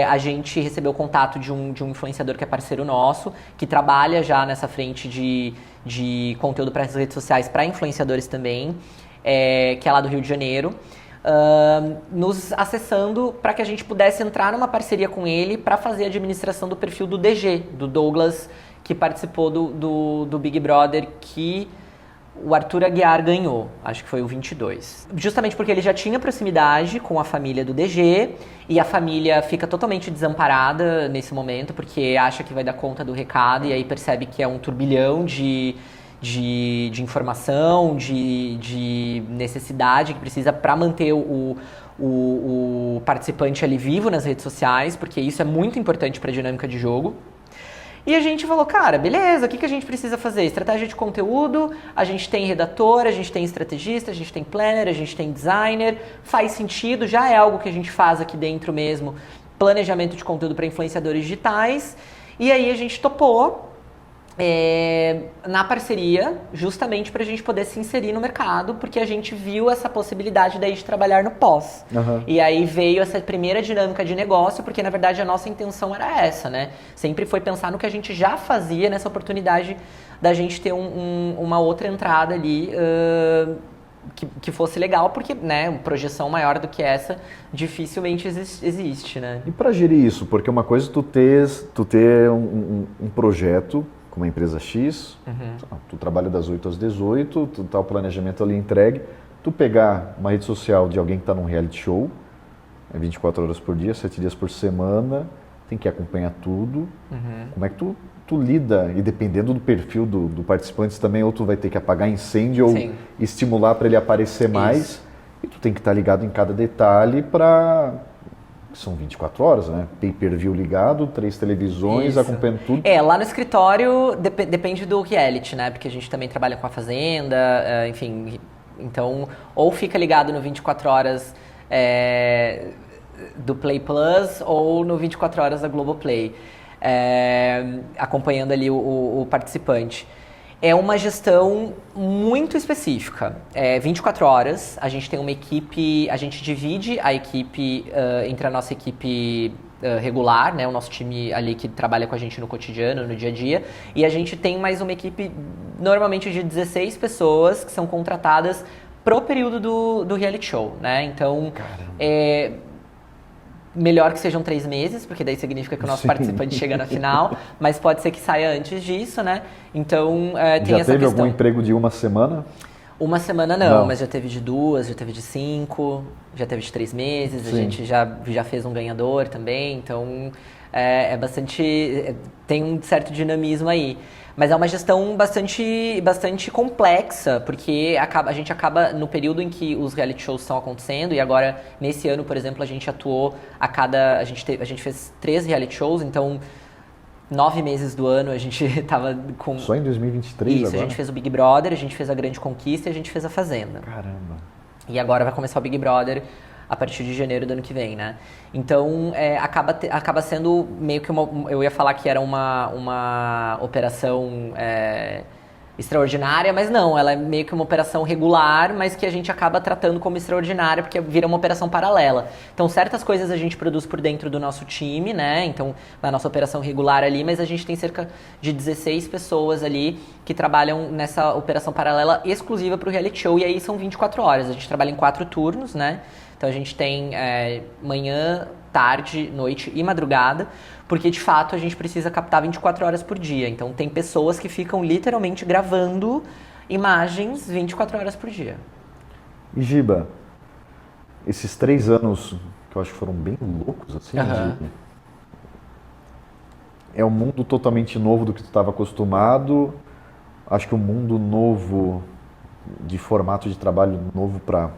a gente recebeu o contato de um influenciador que é parceiro nosso, que trabalha já nessa frente de conteúdo para as redes sociais para influenciadores também, que é lá do Rio de Janeiro. Nos acessando para que a gente pudesse entrar numa parceria com ele para fazer a administração do perfil do DG, do Douglas, que participou do Big Brother, que o Arthur Aguiar ganhou, acho que foi o 22. Justamente porque ele já tinha proximidade com a família do DG, e a família fica totalmente desamparada nesse momento, porque acha que vai dar conta do recado, e aí percebe que é um turbilhão de informação, de necessidade que precisa para manter o participante ali vivo nas redes sociais, porque isso é muito importante para a dinâmica de jogo. E a gente falou, cara, beleza, o que a gente precisa fazer? Estratégia de conteúdo, a gente tem redator, a gente tem estrategista, a gente tem planner, a gente tem designer, faz sentido, já é algo que a gente faz aqui dentro mesmo, planejamento de conteúdo para influenciadores digitais, e aí a gente topou na parceria, justamente para a gente poder se inserir no mercado, porque a gente viu essa possibilidade daí de trabalhar no pós. E aí veio essa primeira dinâmica de negócio, porque na verdade a nossa intenção era essa, né? Sempre foi pensar no que a gente já fazia nessa oportunidade da gente ter uma outra entrada ali que fosse legal, porque, né, uma projeção maior do que essa dificilmente existe, né? E para gerir isso, porque uma coisa é tu ter um projeto com uma empresa X, tu trabalha das 8 às 18, tu tá o planejamento ali entregue, tu pegar uma rede social de alguém que está num reality show é 24 horas por dia, 7 dias por semana, tem que acompanhar tudo. Como é que tu lida, e dependendo do perfil do participante também, ou tu vai ter que apagar incêndio ou estimular para ele aparecer mais, e tu tem que estar ligado em cada detalhe são 24 horas, né? Pay-per-view ligado, 3 televisões, acompanhando tudo. Lá no escritório depende do reality, né? Porque a gente também trabalha com a Fazenda, enfim. Então, ou fica ligado no 24 horas do Play Plus ou no 24 horas da Globoplay, acompanhando ali o participante. É uma gestão muito específica. 24 horas, a gente tem uma equipe, a gente divide a equipe entre a nossa equipe regular, né, o nosso time ali que trabalha com a gente no cotidiano, no dia a dia, e a gente tem mais uma equipe normalmente de 16 pessoas que são contratadas pro período do reality show, né? Então, melhor que sejam 3 meses, porque daí significa que o nosso participante chega na final, mas pode ser que saia antes disso, né? Então, tem essa questão. Já teve algum emprego de uma semana? Uma semana não, mas já teve de 2, já teve de 5, já teve de 3 meses, Sim. A gente já fez um ganhador também, então é bastante... tem um certo dinamismo aí. Mas é uma gestão bastante complexa, porque a gente acaba, no período em que os reality shows estão acontecendo, e agora, nesse ano, por exemplo, a gente atuou a gente fez 3 reality shows, então 9 meses do ano a gente tava com... Só em 2023 Isso, agora? A gente fez o Big Brother, a gente fez a Grande Conquista e a gente fez a Fazenda. Caramba! E agora vai começar o Big Brother a partir de janeiro do ano que vem, né? Então, acaba sendo meio que eu ia falar que era uma operação extraordinária, mas não, ela é meio que uma operação regular, mas que a gente acaba tratando como extraordinária, porque vira uma operação paralela. Então, certas coisas a gente produz por dentro do nosso time, né? Então, na nossa operação regular ali, mas a gente tem cerca de 16 pessoas ali que trabalham nessa operação paralela exclusiva para o reality show, e aí são 24 horas. A gente trabalha em 4 turnos, né? Então, a gente tem manhã, tarde, noite e madrugada, porque de fato a gente precisa captar 24 horas por dia. Então tem pessoas que ficam literalmente gravando imagens 24 horas por dia. E Giba, esses 3 anos que eu acho que foram bem loucos, assim, é um mundo totalmente novo do que tu estava acostumado, acho que um mundo novo de formato de trabalho novo para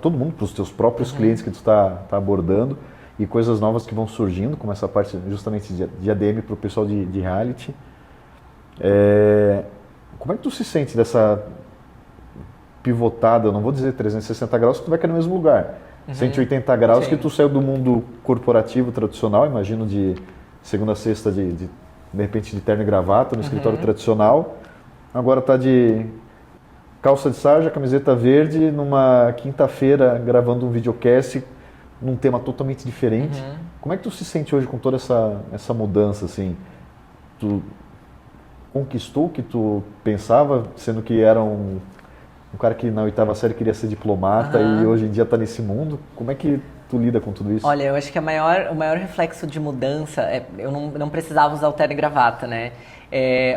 todo mundo, para os teus próprios clientes que tu tá abordando, e coisas novas que vão surgindo, como essa parte justamente de ADM para o pessoal de reality. Como é que tu se sente dessa pivotada, eu não vou dizer 360 graus, que tu vai cair no mesmo lugar. 180 graus, Sim. que tu saiu do mundo corporativo tradicional, imagino de segunda a sexta, de repente de terno e gravata, no escritório tradicional, agora tá de calça de sarja, camiseta verde, numa quinta-feira gravando um videocast num tema totalmente diferente. Como é que tu se sente hoje com toda essa mudança, assim? Tu conquistou o que tu pensava, sendo que era um cara que na 8ª série queria ser diplomata e hoje em dia está nesse mundo. Como é que tu lida com tudo isso? Olha, eu acho que o maior reflexo de mudança eu não precisava usar o terno e gravata, né?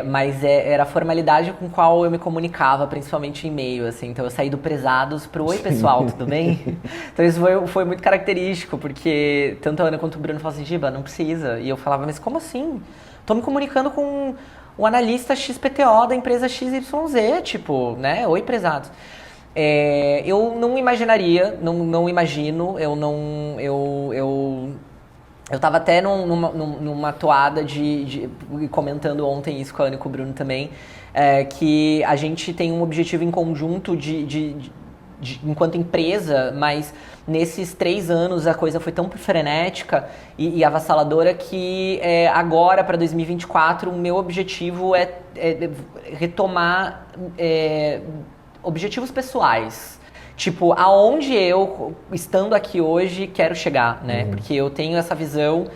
Mas era a formalidade com qual eu me comunicava, principalmente em e-mail, assim. Então eu saí do Prezados pro Oi pessoal, tudo bem? Então isso foi muito característico, porque tanto a Ana quanto o Bruno falavam assim, Giba, não precisa. E eu falava, mas como assim? Tô me comunicando com o analista XPTO da empresa XYZ, tipo, né? Oi Prezados. Eu não imaginaria, não imagino, eu estava até numa toada comentando ontem isso com a Ana e com o Bruno também, que a gente tem um objetivo em conjunto enquanto empresa, mas nesses 3 anos a coisa foi tão frenética e avassaladora que agora, para 2024, o meu objetivo é retomar objetivos pessoais. Tipo, aonde eu, estando aqui hoje, quero chegar, né? Porque eu tenho essa visão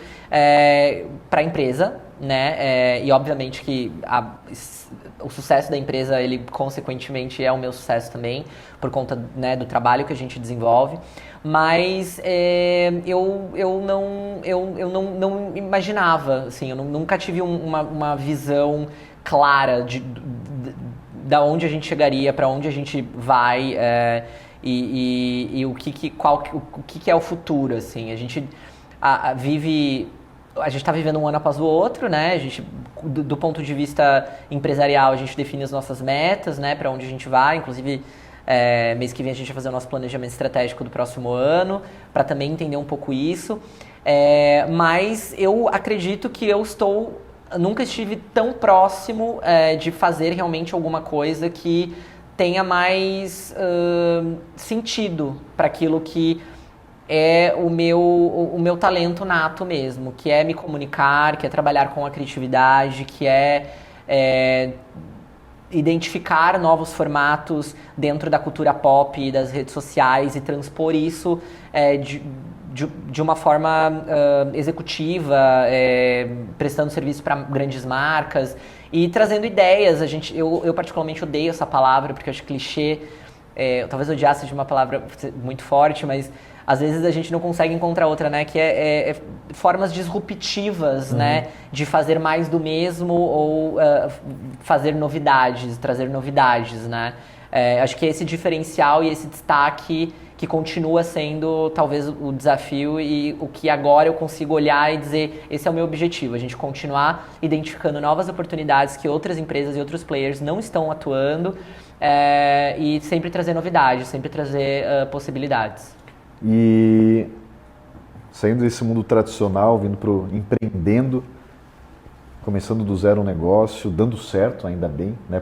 para a empresa, né? E obviamente que o sucesso da empresa, ele consequentemente é o meu sucesso também, por conta, né, do trabalho que a gente desenvolve. Mas eu não imaginava, assim, eu nunca tive uma visão clara da onde a gente chegaria, para onde a gente vai. e o que é o futuro, assim. A gente está vivendo um ano após o outro, né? A gente, do ponto de vista empresarial, a gente define as nossas metas, né? Para onde a gente vai, inclusive mês que vem a gente vai fazer o nosso planejamento estratégico do próximo ano, para também entender um pouco isso. Mas eu acredito que nunca estive tão próximo de fazer realmente alguma coisa que tenha mais sentido para aquilo que é o meu talento nato mesmo, que é me comunicar, que é trabalhar com a criatividade, que é identificar novos formatos dentro da cultura pop e das redes sociais e transpor isso de uma forma executiva, prestando serviço para grandes marcas e trazendo ideias. Eu particularmente odeio essa palavra, porque eu acho clichê, talvez odiasse de uma palavra muito forte, mas às vezes a gente não consegue encontrar outra, né? Que é formas disruptivas, né? De fazer mais do mesmo ou fazer novidades, trazer novidades, né? Acho que esse diferencial e esse destaque que continua sendo talvez o desafio e o que agora eu consigo olhar e dizer, esse é o meu objetivo, a gente continuar identificando novas oportunidades que outras empresas e outros players não estão atuando e sempre trazer novidades, sempre trazer possibilidades. E saindo desse mundo tradicional, vindo para o empreendendo, começando do zero um negócio, dando certo, ainda bem, né?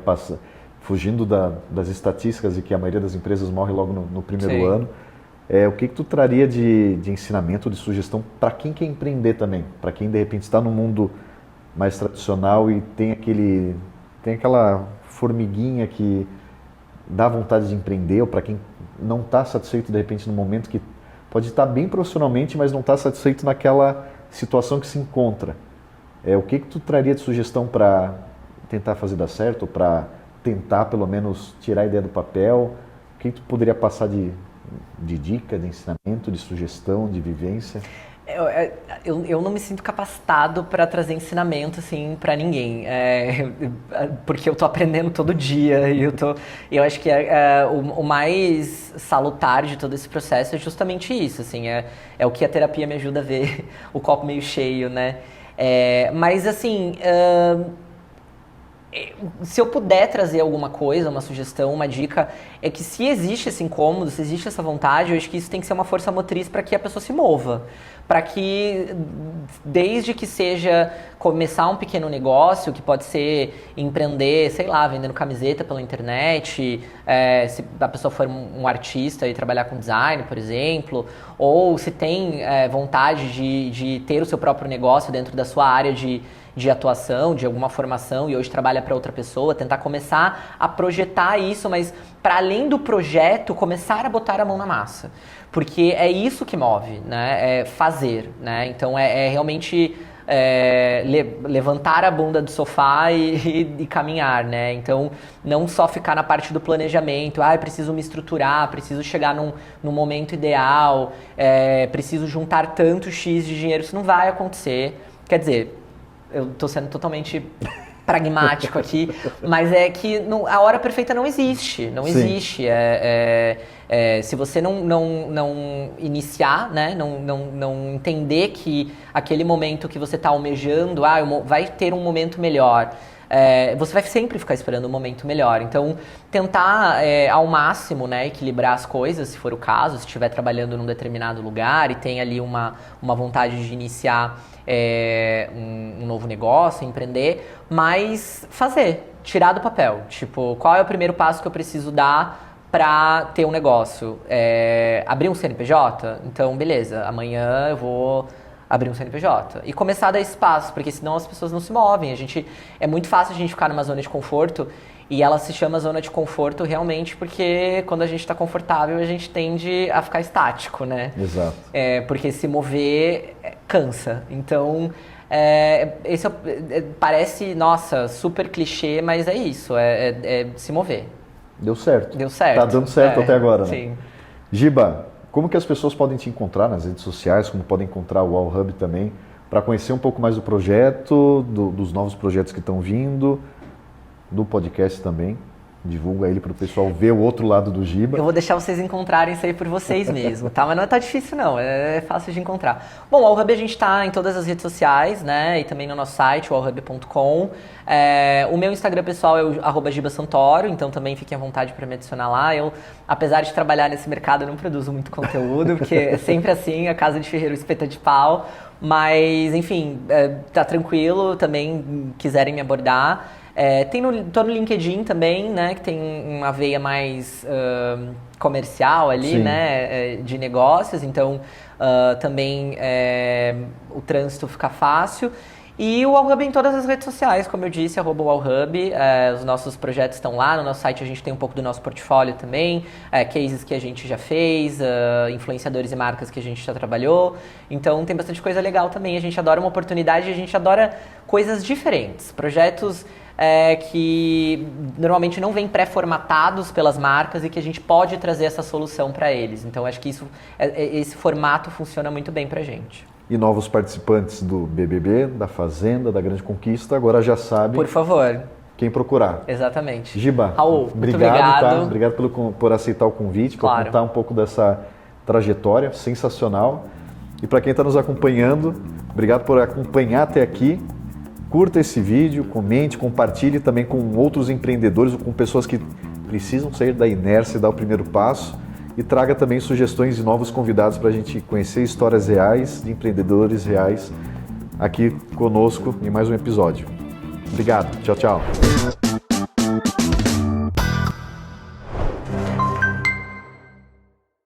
Fugindo das estatísticas de que a maioria das empresas morre logo no primeiro ano. O que tu traria de ensinamento, de sugestão para quem quer empreender também? Para quem de repente está no mundo mais tradicional e tem aquela formiguinha que dá vontade de empreender, ou para quem não está satisfeito de repente no momento que pode estar bem profissionalmente, mas não está satisfeito naquela situação que se encontra. O que tu traria de sugestão para tentar fazer dar certo, ou para tentar pelo menos tirar a ideia do papel? O que tu poderia passar de dica, de ensinamento, de sugestão, de vivência? Eu não me sinto capacitado para trazer ensinamento assim para ninguém, porque eu tô aprendendo todo dia e eu acho que o mais salutar de todo esse processo é justamente isso, assim, é o que a terapia me ajuda a ver o copo meio cheio, né? Mas assim, se eu puder trazer alguma coisa, uma sugestão, uma dica, é que se existe esse incômodo, se existe essa vontade, eu acho que isso tem que ser uma força motriz para que a pessoa se mova. Para que, desde que seja começar um pequeno negócio, que pode ser empreender, sei lá, vendendo camiseta pela internet, se a pessoa for um artista e trabalhar com design, por exemplo, ou se tem vontade de ter o seu próprio negócio dentro da sua área de atuação, de alguma formação e hoje trabalha para outra pessoa, tentar começar a projetar isso, mas para além do projeto, começar a botar a mão na massa. Porque é isso que move, né? É fazer, né? Então é realmente levantar a bunda do sofá e caminhar, né? Então não só ficar na parte do planejamento, preciso me estruturar, preciso chegar num momento ideal, preciso juntar tanto X de dinheiro, isso não vai acontecer. Quer dizer, eu tô sendo totalmente pragmático aqui, mas é que a hora perfeita não existe, não existe. Se você não iniciar, né, não entender que aquele momento que você está almejando, vai ter um momento melhor, você vai sempre ficar esperando um momento melhor. Então, tentar ao máximo, né, equilibrar as coisas, se for o caso, se estiver trabalhando num determinado lugar e tem ali uma vontade de iniciar um novo negócio, empreender, mas tirar do papel. Tipo, qual é o primeiro passo que eu preciso dar para ter um negócio? Abrir um CNPJ? Então, beleza, amanhã eu vou abrir um CNPJ. E começar a dar espaço, porque senão as pessoas não se movem. É muito fácil a gente ficar numa zona de conforto, e ela se chama zona de conforto realmente porque quando a gente está confortável, a gente tende a ficar estático, né? Exato. Porque se mover cansa. Então, esse parece, nossa, super clichê, mas é isso, se mover. Deu certo. Deu certo. Tá dando certo até agora, né? Sim. Giba, como que as pessoas podem te encontrar nas redes sociais, como podem encontrar o All Hub também, para conhecer um pouco mais do projeto, dos novos projetos que estão vindo, do podcast também? Divulga ele para o pessoal ver o outro lado do Giba. Eu vou deixar vocês encontrarem isso aí por vocês mesmo, tá? Mas não tá difícil não, é fácil de encontrar. Bom, o Allhub a gente tá em todas as redes sociais, né? E também no nosso site, o allhub.com. O meu Instagram pessoal é o @gibasantoro, então também fiquem à vontade para me adicionar lá. Eu, apesar de trabalhar nesse mercado, não produzo muito conteúdo, porque é sempre assim, a casa de ferreiro espeta de pau. Mas, enfim, tá tranquilo, também quiserem me abordar. Tô no LinkedIn também, né, que tem uma veia mais comercial ali, Sim. né, de negócios, então também o trânsito fica fácil. E o Allhub em todas as redes sociais, como eu disse, @Allhub. Os nossos projetos estão lá, no nosso site a gente tem um pouco do nosso portfólio também, cases que a gente já fez, influenciadores e marcas que a gente já trabalhou. Então tem bastante coisa legal também, a gente adora uma oportunidade, a gente adora coisas diferentes, projetos que normalmente não vêm pré-formatados pelas marcas e que a gente pode trazer essa solução para eles. Então acho que esse formato funciona muito bem pra gente. E novos participantes do BBB, da Fazenda, da Grande Conquista, agora já sabem Por favor. quem procurar. Exatamente. Giba, Raul, muito obrigado. Tá? obrigado. Obrigado por aceitar o convite, por Claro. contar um pouco dessa trajetória sensacional. E para quem está nos acompanhando, obrigado por acompanhar até aqui. Curta esse vídeo, comente, compartilhe também com outros empreendedores ou com pessoas que precisam sair da inércia e dar o primeiro passo. E traga também sugestões de novos convidados para a gente conhecer histórias reais de empreendedores reais aqui conosco em mais um episódio. Obrigado. Tchau, tchau.